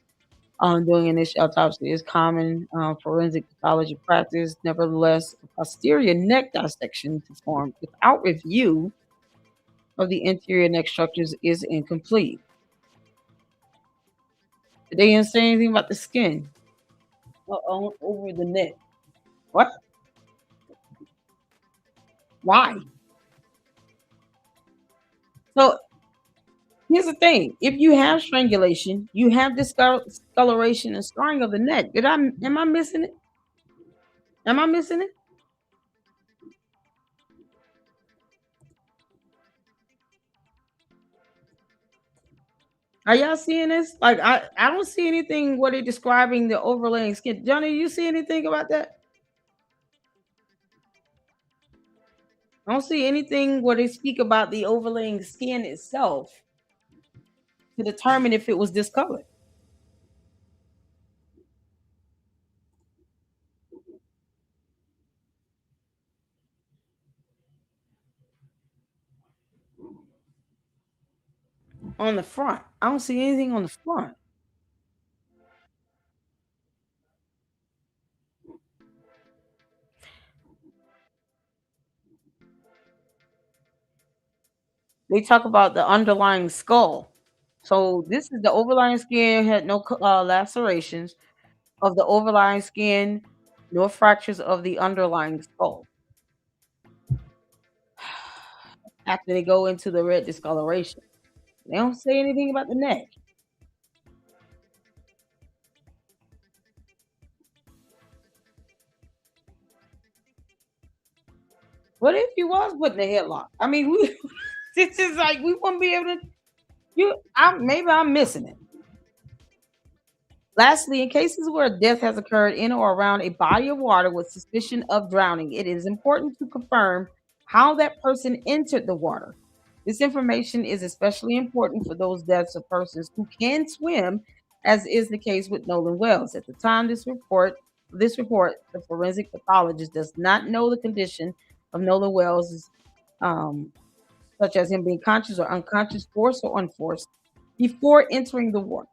during initial autopsy is common forensic pathology practice. Nevertheless, posterior neck dissection performed without review of the anterior neck structures is incomplete. They didn't say anything about the skin over the neck. What? Why? So here's the thing: if you have strangulation, you have discoloration and scarring of the neck. Am I missing it? Am I missing it? Are y'all seeing this? Like I don't see anything where they're describing the overlaying skin. Johnny, you see anything about that? I don't see anything where they speak about the overlaying skin itself to determine if it was discolored. On the front, I don't see anything on the front. They talk about the underlying skull. So this is the overlying skin had no lacerations of the overlying skin, nor fractures of the underlying skull. After they go into the red discoloration, they don't say anything about the neck. What if you was putting a headlock? I mean, this is like we wouldn't be able to. Maybe I'm missing it. Lastly, in cases where death has occurred in or around a body of water with suspicion of drowning, it is important to confirm how that person entered the water. This information is especially important for those deaths of persons who can swim, as is the case with Nolan Wells. At the time this report, the forensic pathologist does not know the condition of Nolan Wells, um, such as him being conscious or unconscious, forced or unforced, before entering the water.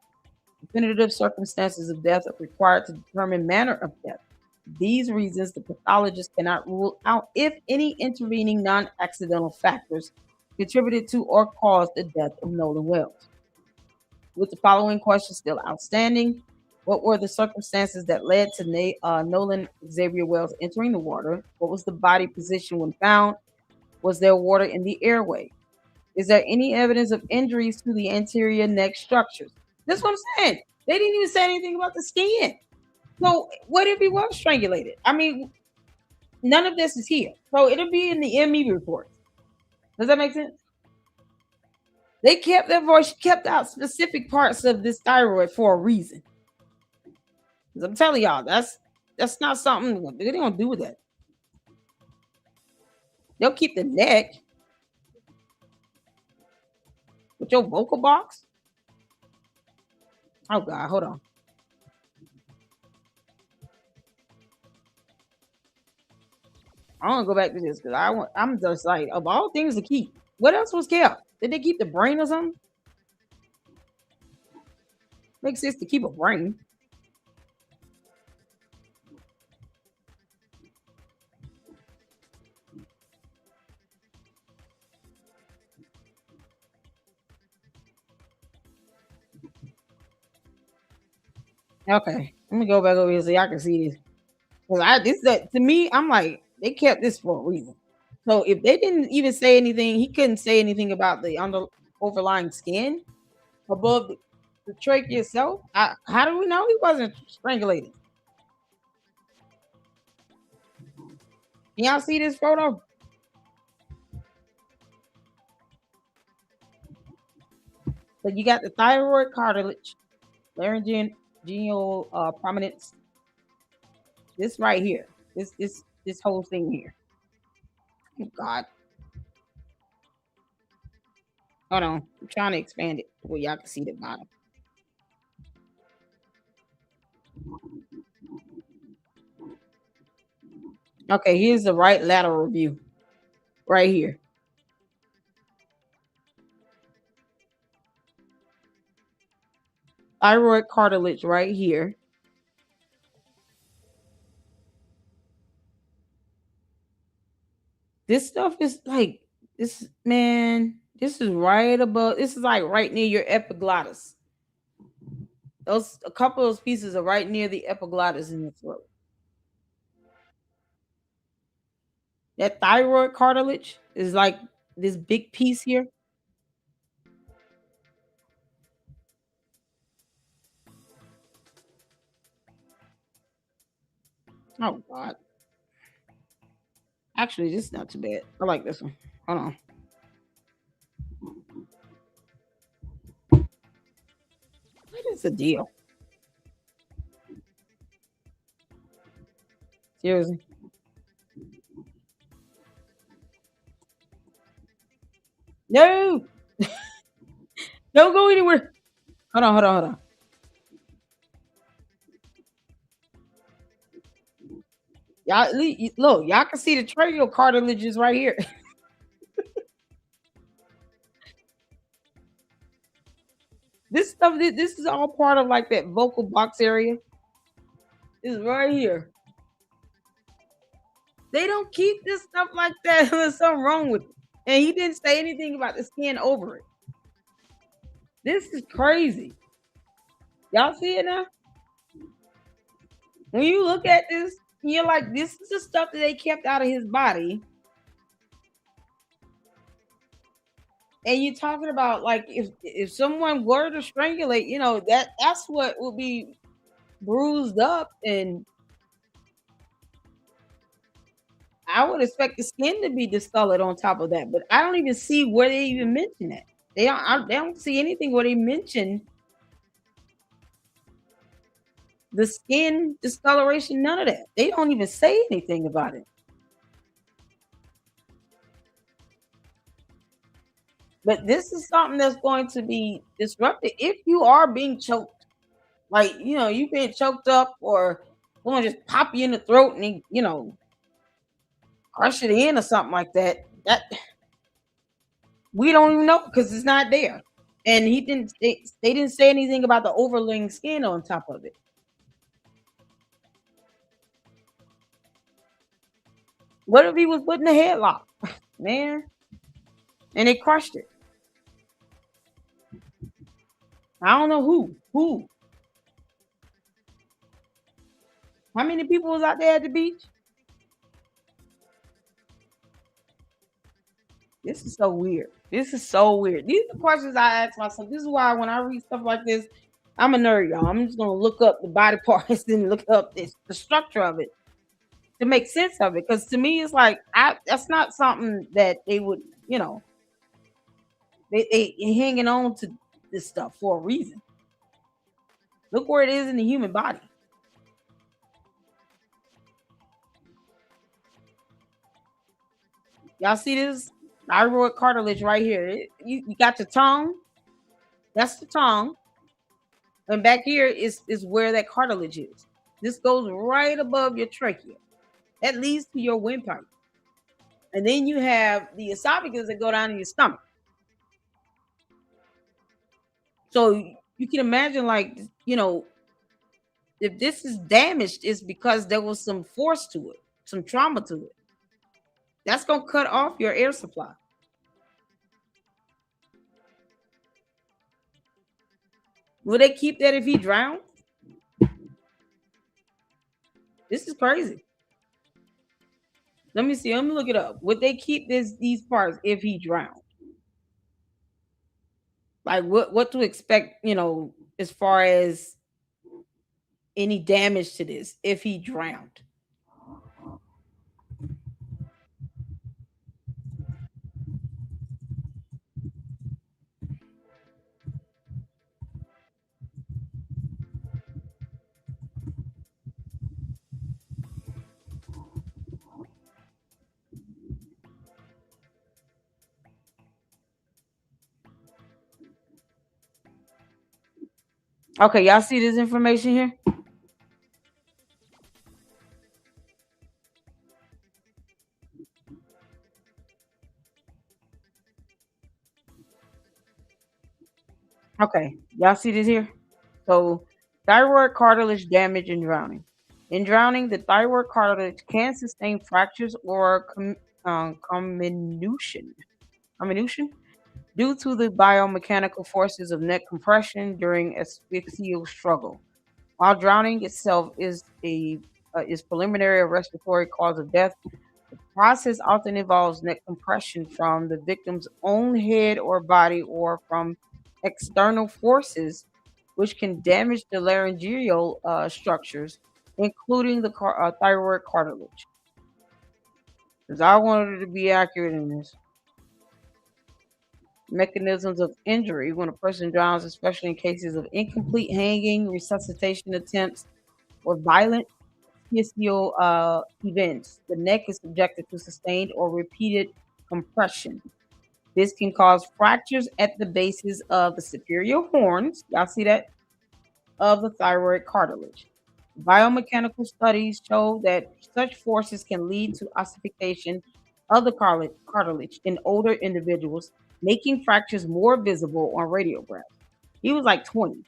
Definitive circumstances of death are required to determine manner of death. For these reasons, the pathologist cannot rule out if any intervening non-accidental factors contributed to or caused the death of Nolan Wells. With the following questions still outstanding, what were the circumstances that led to Nolan Xavier Wells entering the water? What was the body position when found? Was there water in the airway? Is there any evidence of injuries to the anterior neck structures? That's what I'm saying. They didn't even say anything about the skin. So what if he was strangulated? I mean, none of this is here. So it'll be in the ME report. Does that make sense? They kept their voice, kept out specific parts of this thyroid for a reason. I'm telling y'all, that's not something they don't do with that. They'll keep the neck with your vocal box. Oh God, hold on. I want to go back to this because I'm just like, of all things to keep, what else was kept? Did they keep the brain or something? Makes sense to keep a brain. Okay, let me go back over here so y'all can see this. Because to me, I'm like, they kept this for a reason. So if they didn't even say anything, he couldn't say anything about the overlying skin above the trachea itself. How do we know he wasn't strangulated? Can y'all see this photo? So you got the thyroid cartilage, laryngeal prominence. This right here, this whole thing here. Oh God. Hold on, I'm trying to expand it where y'all can see the bottom. Okay, here's the right lateral view. Right here. Thyroid cartilage right here. This stuff is like this, man. This is right above. This is like right near your epiglottis. A couple of those pieces are right near the epiglottis in the throat. That thyroid cartilage is like this big piece here. Oh God. Actually, this is not too bad. I like this one. Hold on. What is the deal? Seriously. No. Don't go anywhere. Hold on. Y'all look, y'all can see the tracheal cartilages right here. This stuff, this is all part of like that vocal box area. This is right here. They don't keep this stuff like that. There's something wrong with it. And he didn't say anything about the skin over it. This is crazy. Y'all see it now? When you look at this, you're like, this is the stuff that they kept out of his body. And you're talking about like if someone were to strangulate, you know, that's what will be bruised up, and I would expect the skin to be discolored on top of that. But I don't even see where they even mention that. They don't see anything where they mention the skin discoloration, none of that. They don't even say anything about it. But this is something that's going to be disrupted if you are being choked. Like, you being choked up, or someone just pop you in the throat and, crush it in or something like that. That we don't even know because it's not there. And they didn't say anything about the overlaying skin on top of it. What if he was put in a headlock, man? And they crushed it. I don't know who. How many people was out there at the beach? This is so weird. These are questions I ask myself. This is why when I read stuff like this, I'm a nerd, y'all. I'm just gonna look up the body parts and look up the structure of it to make sense of it. Because to me, it's like that's not something that they would, they hanging on to this stuff for a reason. Look where it is in the human body. Y'all see this thyroid cartilage right here? You got the tongue. That's the tongue. And back here is where that cartilage is. This goes right above your trachea. That leads to your windpipe. And then you have the esophagus that go down in your stomach. So you can imagine, like, if this is damaged, it's because there was some force to it, some trauma to it. That's going to cut off your air supply. Will they keep that if he drowned? This is crazy. Let me see. Let me look it up. Would they keep these parts if he drowned? Like what to expect, as far as any damage to this if he drowned? Okay, y'all see this information here? Okay, y'all see this here? So, thyroid cartilage damage and drowning. In drowning, the thyroid cartilage can sustain fractures or comminution due to the biomechanical forces of neck compression during asphyxial struggle. While drowning itself is preliminary respiratory cause of death, the process often involves neck compression from the victim's own head or body or from external forces, which can damage the laryngeal structures, including the thyroid cartilage. Because I wanted to be accurate in this. Mechanisms of injury when a person drowns, especially in cases of incomplete hanging, resuscitation attempts, or violent asphyxial events. The neck is subjected to sustained or repeated compression. This can cause fractures at the bases of the superior horns. Y'all see that? Of the thyroid cartilage. Biomechanical studies show that such forces can lead to ossification of the cartilage in older individuals, making fractures more visible on radiographs. He was like 20.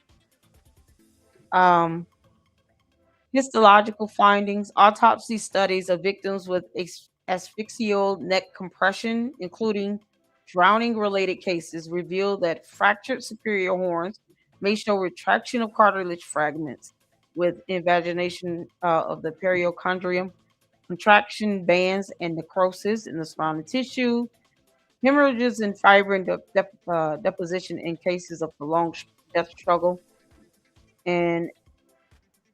Histological findings, autopsy studies of victims with asphyxial neck compression, including drowning-related cases, reveal that fractured superior horns may show retraction of cartilage fragments with invagination of the periochondrium, contraction bands and necrosis in the surrounding tissue, hemorrhages and fibrin deposition in cases of prolonged death struggle, and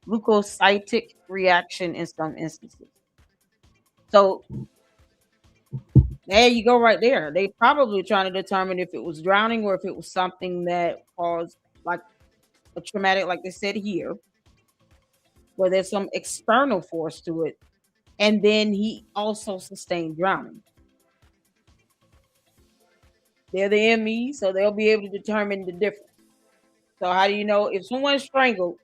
leukocytic reaction in some instances. So there you go, right there. They probably trying to determine if it was drowning or if it was something that caused like a traumatic, like they said here. where there's some external force to it, and then he also sustained drowning. They're the ME, so they'll be able to determine the difference. So how do you know if someone's strangled,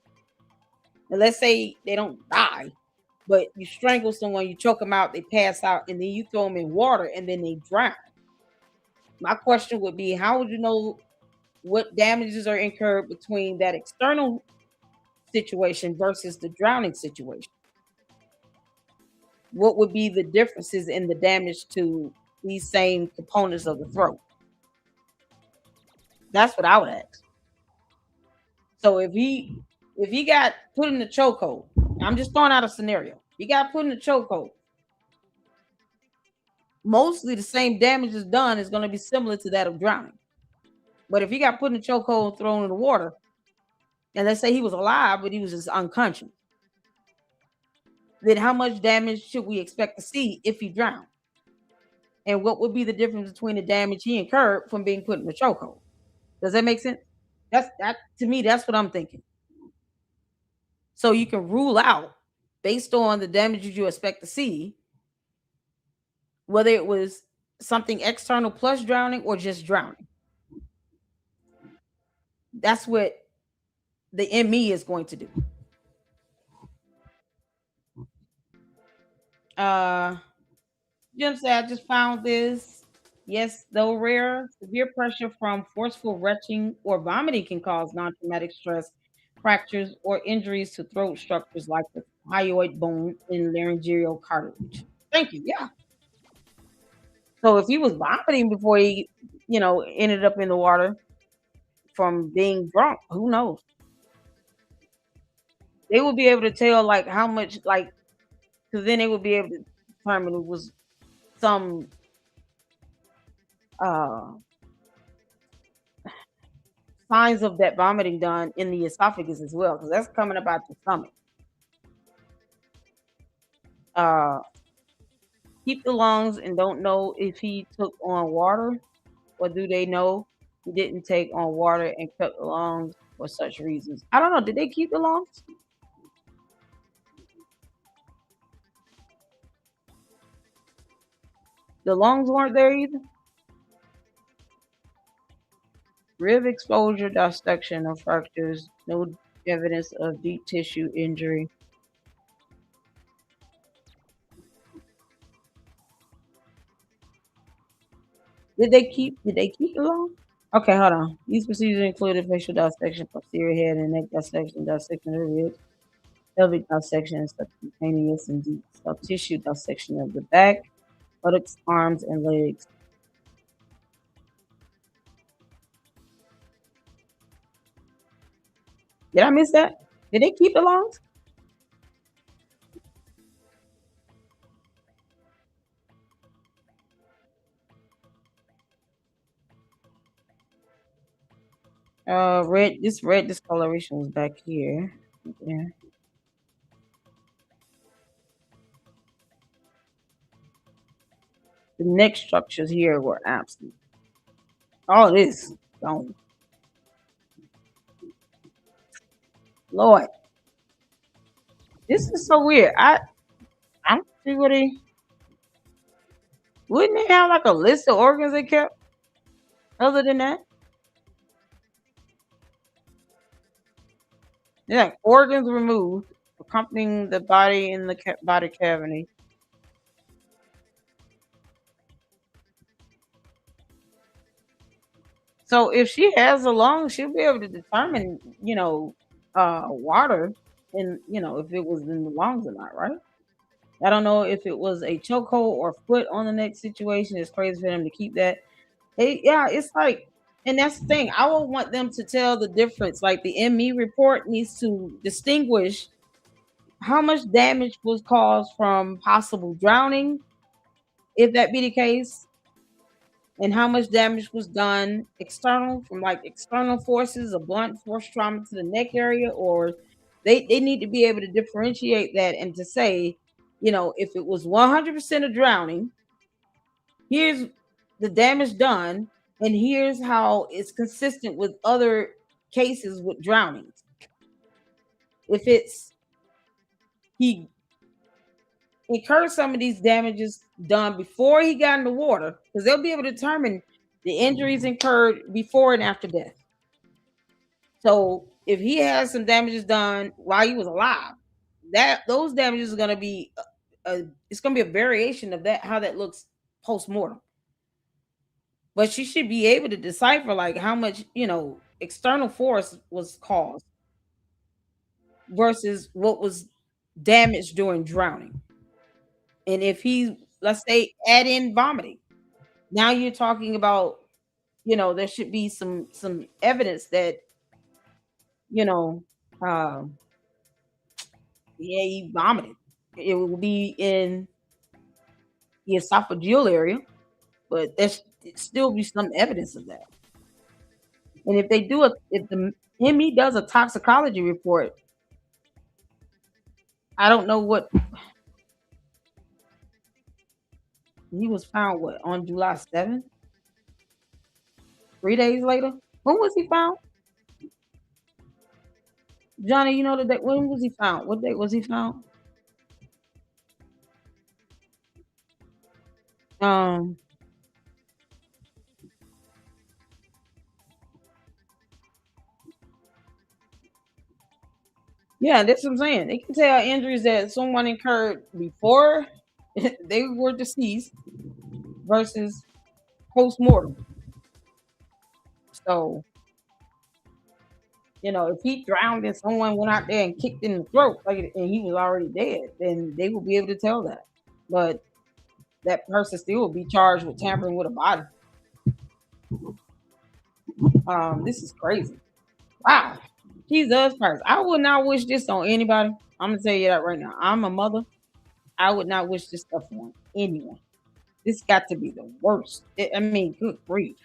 and let's say they don't die, but you strangle someone, you choke them out, they pass out, and then you throw them in water and then they drown? My question would be, how would you know what damages are incurred between that external situation versus the drowning situation? What would be the differences in the damage to these same components of the throat? That's what I would ask. So if he got put in the chokehold, I'm just throwing out a scenario. He got put in the chokehold. Mostly the same damage is done is going to be similar to that of drowning. But if he got put in the chokehold and thrown in the water, and let's say he was alive, but he was just unconscious, then how much damage should we expect to see if he drowned? And what would be the difference between the damage he incurred from being put in the chokehold? Does that make sense? That to me, that's what I'm thinking. So you can rule out, based on the damages you expect to see, whether it was something external plus drowning or just drowning. That's what the ME is going to do. Jim said, I just found this. Yes, though rare, severe pressure from forceful retching or vomiting can cause non-traumatic stress, fractures, or injuries to throat structures like the hyoid bone and laryngeal cartilage. Thank you. Yeah. So if he was vomiting before he, ended up in the water from being drunk, who knows? They would be able to tell like how much, like, because then they would be able to determine it was some signs of that vomiting done in the esophagus as well, because that's coming about the stomach. Keep the lungs and don't know if he took on water, or do they know he didn't take on water and cut the lungs for such reasons? I don't know. Did they keep the lungs? The lungs weren't there either. Rib exposure, dissection, or fractures. No evidence of deep tissue injury. Did they keep the lungs? Okay, hold on. These procedures included facial dissection, posterior head and neck dissection, dissection of the ribs, pelvic dissection, subcutaneous and deep soft tissue dissection of the back, buttocks, arms, and legs. Did I miss that? Did they keep the lungs? Red discoloration was back here. Yeah. The neck structures here were absent. All this gone. Lord, this is so weird. I don't see what they wouldn't they have like a list of organs they kept. Other than that, yeah, organs removed, accompanying the body in the body cavity. So if she has a lung, she'll be able to determine, water, and if it was in the lungs or not, right? I don't know if it was a chokehold or foot on the neck situation. It's crazy for them to keep that. Yeah, it's like, and that's the thing. I would want them to tell the difference. Like the ME report needs to distinguish how much damage was caused from possible drowning, if that be the case, and how much damage was done external from like external forces, a blunt force trauma to the neck area, or they need to be able to differentiate that and to say, if it was 100% of drowning, here's the damage done, and here's how it's consistent with other cases with drownings. If it's he incurred some of these damages done before he got in the water, because they'll be able to determine the injuries incurred before and after death. So if he has some damages done while he was alive, those damages are going to be it's going to be a variation of that, how that looks post-mortem. But she should be able to decipher like how much, external force was caused versus what was damaged during drowning. And if he, let's say, add in vomiting, now you're talking about, there should be some evidence that, uh, yeah, he vomited. It will be in the esophageal area, but there's still be some evidence of that. And if if the ME does a toxicology report, I don't know what he was found on July 7th, 3 days later. When was he found? Johnny, you know the date. When was he found? What date was he found? Yeah, that's what I'm saying. They can tell injuries that someone incurred before they were deceased versus post-mortem. So, if he drowned and someone went out there and kicked in the throat, and he was already dead, then they will be able to tell that. But that person still will be charged with tampering with a body. This is crazy. Wow. Jesus Christ. I would not wish this on anybody. I'm going to tell you that right now. I'm a mother. I would not wish this stuff on anyone. This got to be the worst. I mean, good grief.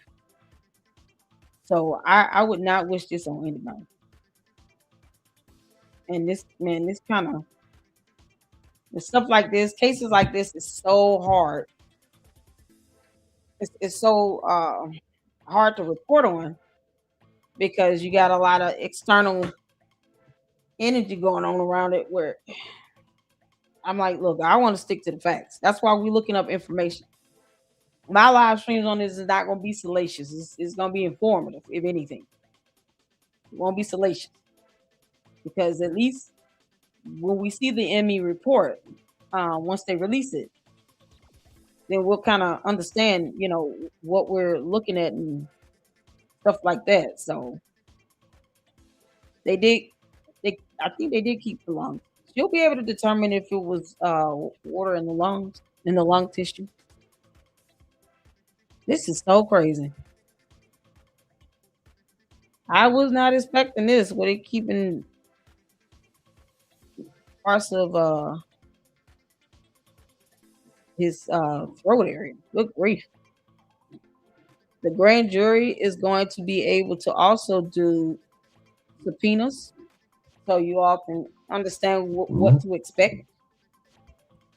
So I would not wish this on anybody. And this kind of stuff like this, cases like this is so hard. It's so hard to report on because you got a lot of external energy going on around it where I'm like, look, I want to stick to the facts. That's why we're looking up information. My live streams on this is not going to be salacious. It's going to be informative, if anything. It won't be salacious. Because at least when we see the ME report, once they release it, then we'll kind of understand, what we're looking at and stuff like that. So I think they did keep the lungs. You'll be able to determine if it was water in the lungs, in the lung tissue. This is so crazy. I was not expecting this. What they keeping parts of his throat area. Good grief. The grand jury is going to be able to also do subpoenas, so you all can understand what to expect.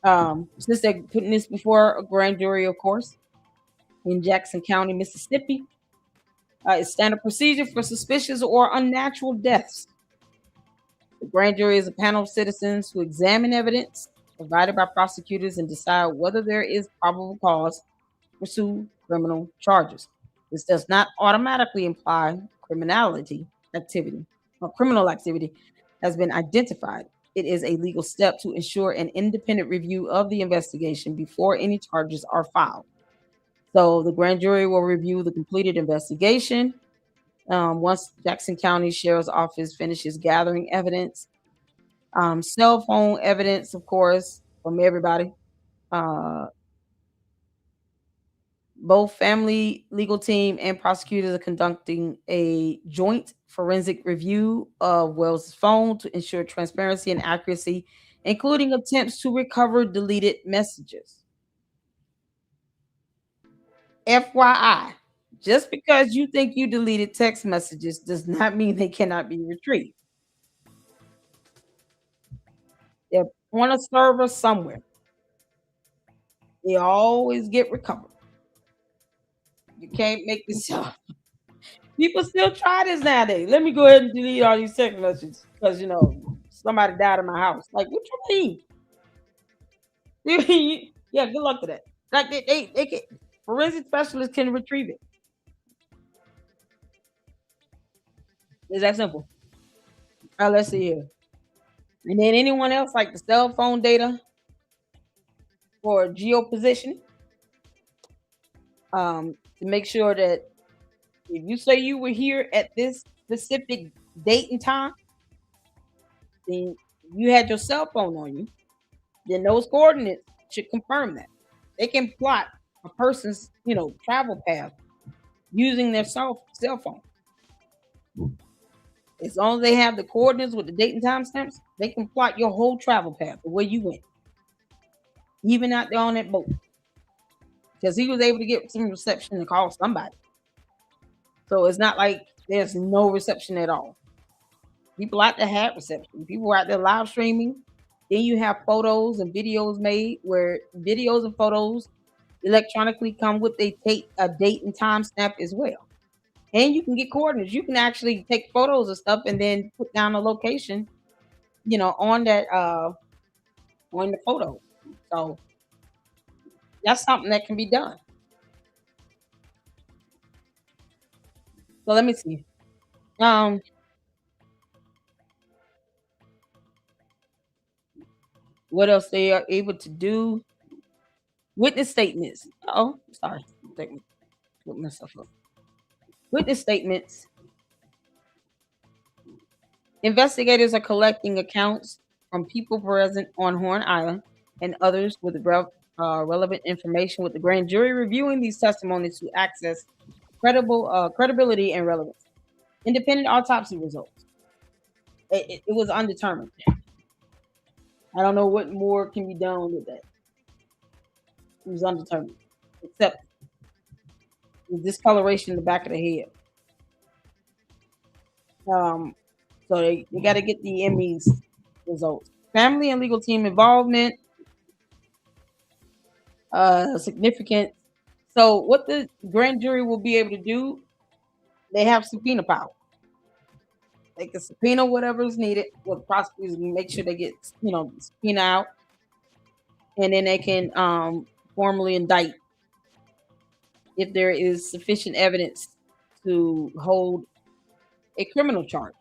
Since they're putting this before a grand jury, of course, in Jackson County, Mississippi, it's standard procedure for suspicious or unnatural deaths. The grand jury is a panel of citizens who examine evidence provided by prosecutors and decide whether there is probable cause to pursue criminal charges. This does not automatically imply criminality activity or criminal activity has been identified. It is a legal step to ensure an independent review of the investigation before any charges are filed. So the grand jury will review the completed investigation. Once Jackson County Sheriff's Office finishes gathering evidence, cell phone evidence, of course, from everybody. Both family legal team and prosecutors are conducting a joint forensic review of Wells' phone to ensure transparency and accuracy, including attempts to recover deleted messages. FYI, just because you think you deleted text messages does not mean they cannot be retrieved. They're on a server somewhere. They always get recovered. You can't make this up. People still try this nowadays. Let me go ahead and delete all these text messages because somebody died in my house. Like, what you mean? Yeah, good luck to that. Like they can, forensic specialists can retrieve it. It's that simple. Let's see here. And then anyone else like the cell phone data for geoposition, to make sure that if you say you were here at this specific date and time, then you had your cell phone on you, then those coordinates should confirm that. They can plot a person's, travel path using their cell phone. As long as they have the coordinates with the date and time stamps, they can plot your whole travel path, the way you went, even out there on that boat. Because he was able to get some reception to call somebody. So it's not like there's no reception at all. People out there had reception. People were out there live streaming. Then you have photos and videos made where videos and photos electronically come with a date and time stamp as well. And you can get coordinates. You can actually take photos of stuff and then put down a location, on that on the photo. So that's something that can be done. So let me see. What else they are able to do? Witness statements. Oh, sorry. Take me. Put myself up. Witness statements. Investigators are collecting accounts from people present on Horn Island and others with relevant information, with the grand jury reviewing these testimonies to access credibility and relevance. Independent autopsy results. It was undetermined. I don't know what more can be done with that. It was undetermined, except the discoloration in the back of the head. So they got to get the ME's results. Family and legal team involvement. Significant. So what the grand jury will be able to do, they have subpoena power. They can subpoena whatever is needed. With the prosecutors, make sure they get subpoena out, and then they can formally indict if there is sufficient evidence to hold a criminal charge,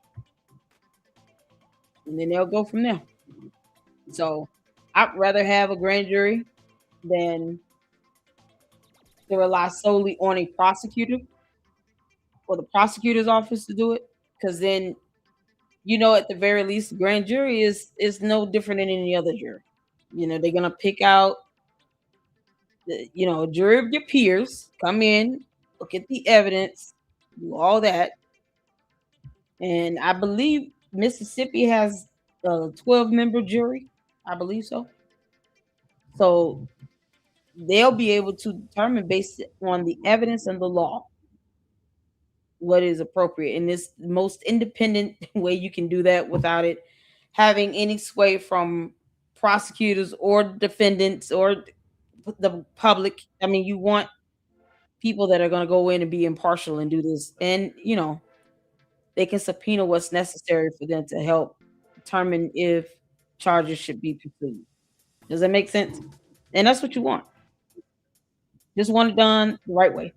and then they'll go from there. So I'd rather have a grand jury than to rely solely on a prosecutor or the prosecutor's office to do it, because then at the very least, the grand jury is no different than any other jury. They're gonna pick out a jury of your peers, come in, look at the evidence, do all that. And I believe Mississippi has a 12-member jury. I believe so. So they'll be able to determine based on the evidence and the law what is appropriate. And this most independent way you can do that without it having any sway from prosecutors or defendants or the public. I mean, you want people that are going to go in and be impartial and do this. And, they can subpoena what's necessary for them to help determine if charges should be pursued. Does that make sense? And that's what you want. Just want it done the right way.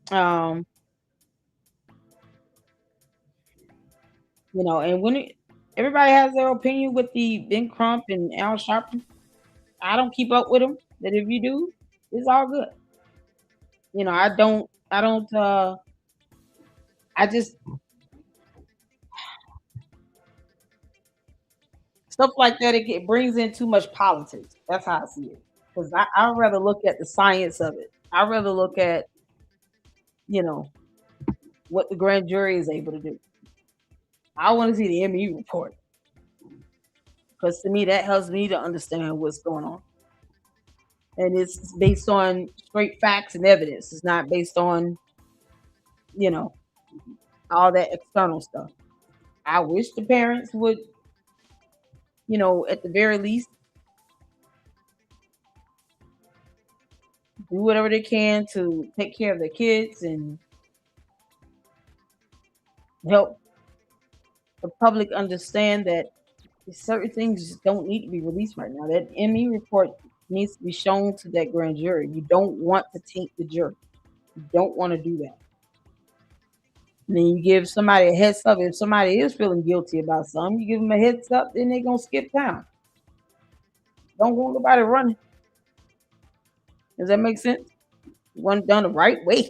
And when everybody has their opinion with the Ben Crump and Al Sharpton, I don't keep up with them. That if you do, it's all good. I just stuff like that. It brings in too much politics. That's how I see it. Because I'd rather look at the science of it. I'd rather look at, what the grand jury is able to do. I want to see the ME report. Because to me, that helps me to understand what's going on. And it's based on straight facts and evidence. It's not based on, all that external stuff. I wish the parents would, at the very least, do whatever they can to take care of their kids and help the public understand that certain things just don't need to be released right now. That ME report needs to be shown to that grand jury. You don't want to taint the jury. You don't want to do that. And then you give somebody a heads up. If somebody is feeling guilty about something, you give them a heads up, then they're going to skip town. Don't want nobody running. Does that make sense? One done the right way.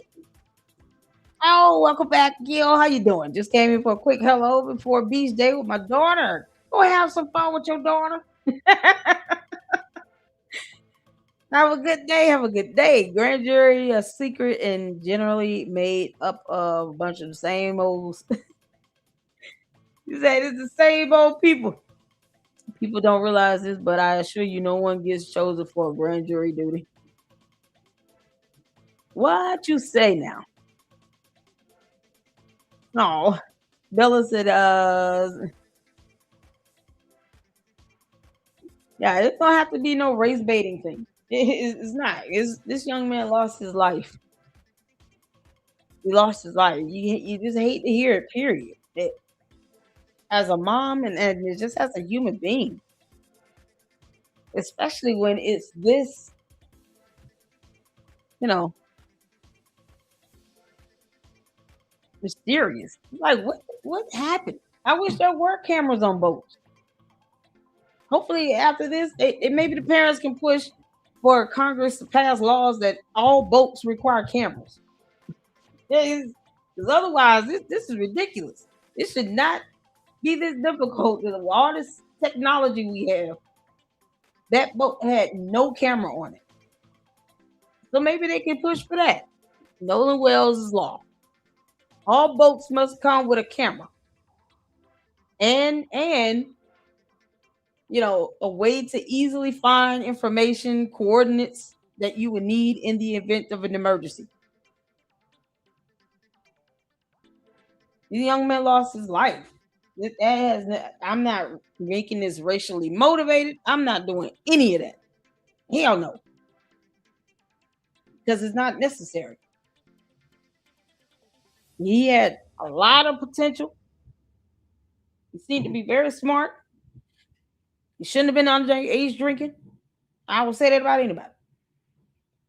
Oh, welcome back, Gil. How you doing? Just came in for a quick hello before beach day with my daughter. Go have some fun with your daughter. Have a good day. Have a good day. Grand jury, a secret and generally made up of a bunch of the same old. You say it's the same old people. People don't realize this, but I assure you, no one gets chosen for a grand jury duty. What you say now? No, Bella said, yeah, it's don't have to be no race baiting thing. It's not. It's this young man lost his life. He lost his life. You just hate to hear it. Period. As a mom and just as a human being, especially when it's this, you know, mysterious. Like what happened? I wish there were cameras on boats. Hopefully, after this, maybe the parents can push for Congress to pass laws that all boats require cameras. Because otherwise, this is ridiculous. It should not be this difficult with all this technology we have. That boat had no camera on it. So maybe they can push for that. Nolan Wells' law. All boats must come with a camera. And you know, a way to easily find information, coordinates that you would need in the event of an emergency. The young man lost his life. I'm not making this racially motivated. I'm not doing any of that. Hell no. Because it's not necessary. He had a lot of potential. He seemed to be very smart. He shouldn't have been underage drinking. I will say that about anybody.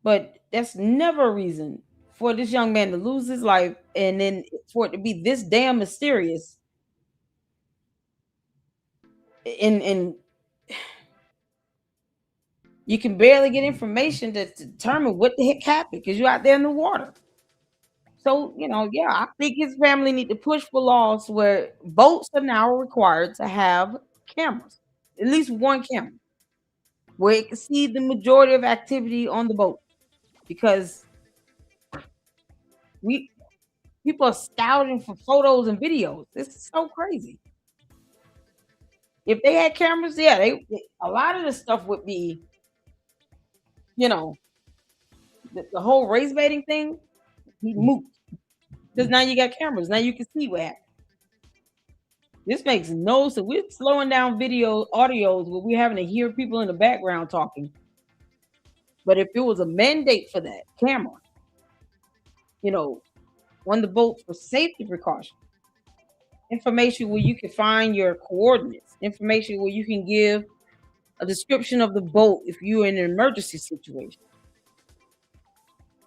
But that's never a reason for this young man to lose his life and then for it to be this damn mysterious. And you can barely get information to determine what the heck happened because you're out there in the water. So, you know, yeah, I think his family need to push for laws where boats are now required to have cameras, at least one camera, where it can see the majority of activity on the boat. Because people are scouting for photos and videos. This is so crazy. If they had cameras, yeah, a lot of the stuff would be, you know, the whole race baiting thing, he moved. Because now you got cameras. Now you can see what happened. This makes no sense. We're slowing down audios where we're having to hear people in the background talking. But if it was a mandate for that camera, you know, on the boat for safety precaution, information where you can find your coordinates, information where you can give a description of the boat if you're in an emergency situation.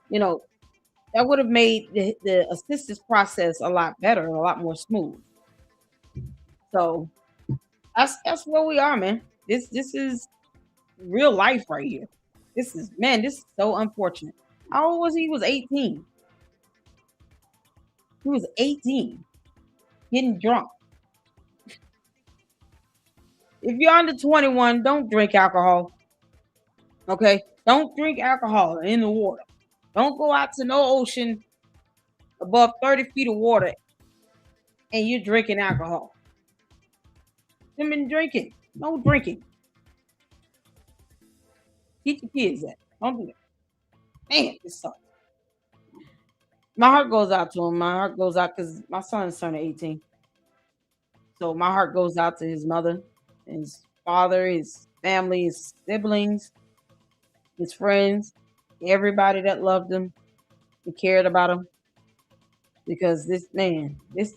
You know, that would have made the assistance process a lot better, a lot more smooth. So that's where we are, man. This is real life right here. This is so unfortunate. How old was he? He was 18. He was 18, getting drunk. If you're under 21, don't drink alcohol. Okay? Don't drink alcohol in the water. Don't go out to no ocean above 30 feet of water and you're drinking alcohol. You've been drinking. No drinking. Teach your kids that. Don't do that. Man, this sucks. My heart goes out to him. My heart goes out because my son's turning 18. So my heart goes out to his mother, his father, his family, his siblings, his friends, everybody that loved him and cared about him. Because this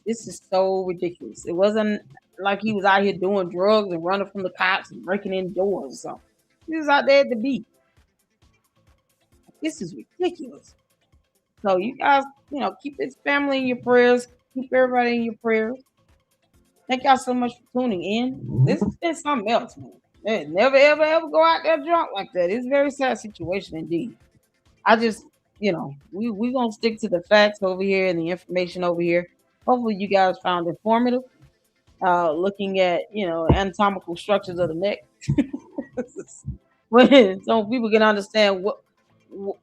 is so ridiculous. It wasn't like he was out here doing drugs and running from the cops and breaking in doors or something. He was out there at the beach. This is ridiculous. So you guys, keep his family in your prayers. Keep everybody in your prayers. Thank y'all so much for tuning in. This has been something else, man. Never, ever, ever go out there drunk like that. It's a very sad situation indeed. I just, we gonna stick to the facts over here and the information over here. Hopefully, you guys found informative. Looking at anatomical structures of the neck, so people can understand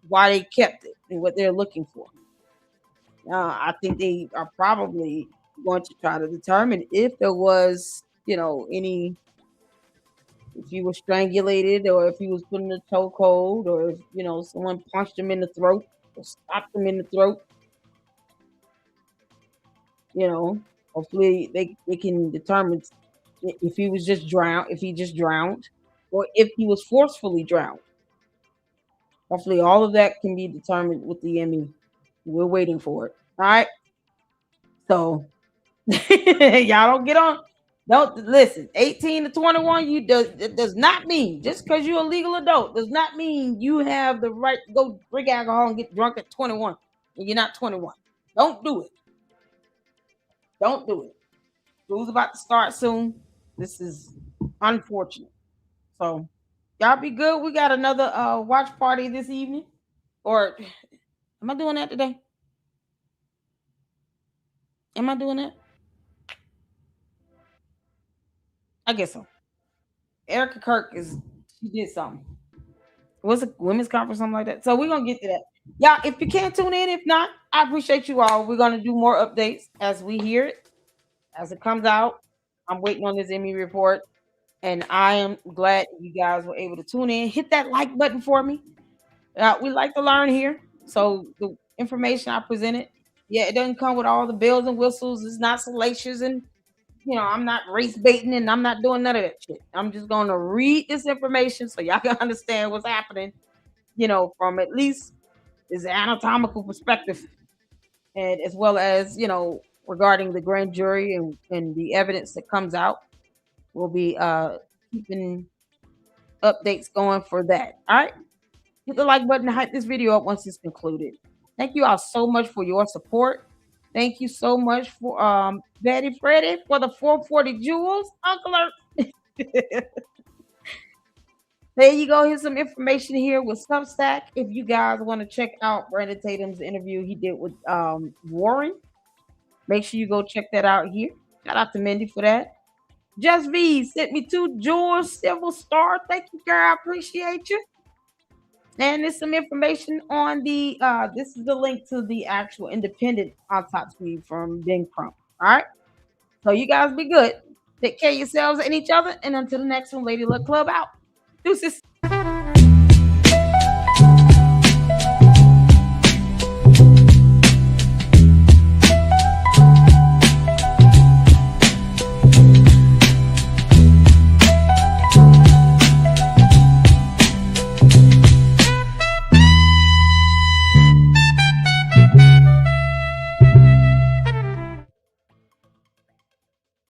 why they kept it and what they're looking for. I think they are probably going to try to determine if there was, any, if he was strangulated or if he was put in a chokehold or if, someone punched him in the throat or stopped him in the throat. Hopefully they can determine if he was just drowned, if he just drowned, or if he was forcefully drowned. Hopefully all of that can be determined with the ME. We're waiting for it. All right. So y'all don't get on. Don't listen. 18 to 21, it does not mean just because you're a legal adult does not mean you have the right to go drink alcohol and get drunk at 21 and you're not 21. Don't do it. Don't do it. School's about to start soon. This is unfortunate. So y'all be good. We got another watch party this evening. Or am I doing that today? Am I doing that? I guess so. Erica Kirk she did something. Was it women's conference, something like that? So we're gonna get to that. Y'all, if you can't tune in, if not, I appreciate you all. We're gonna do more updates as we hear it, as it comes out. I'm waiting on this Emmy report, and I am glad you guys were able to tune in. Hit that like button for me. We like to learn here, so the information I presented, it doesn't come with all the bells and whistles. It's not salacious, and I'm not race baiting, and I'm not doing none of that shit. I'm just going to read this information so y'all can understand what's happening, from at least this anatomical perspective, and as well as regarding the grand jury and the evidence that comes out. We'll be keeping updates going for that. All right. Hit the like button to hype this video up once it's concluded. Thank you all so much for your support. Thank you so much for Betty Freddy for the 440 jewels. Uncle There you go. Here's some information here with Substack. If you guys want to check out Brandon Tatum's interview he did with Warren, make sure you go check that out here. Shout out to Mindy for that. Just V sent me 2 jewels, Civil Star. Thank you, girl. I appreciate you. And there's some information on the this is the link to the actual independent autopsy from Ben Crump. All right. So you guys be good. Take care of yourselves and each other. And until the next one, Lady Luck Club out. Deuces.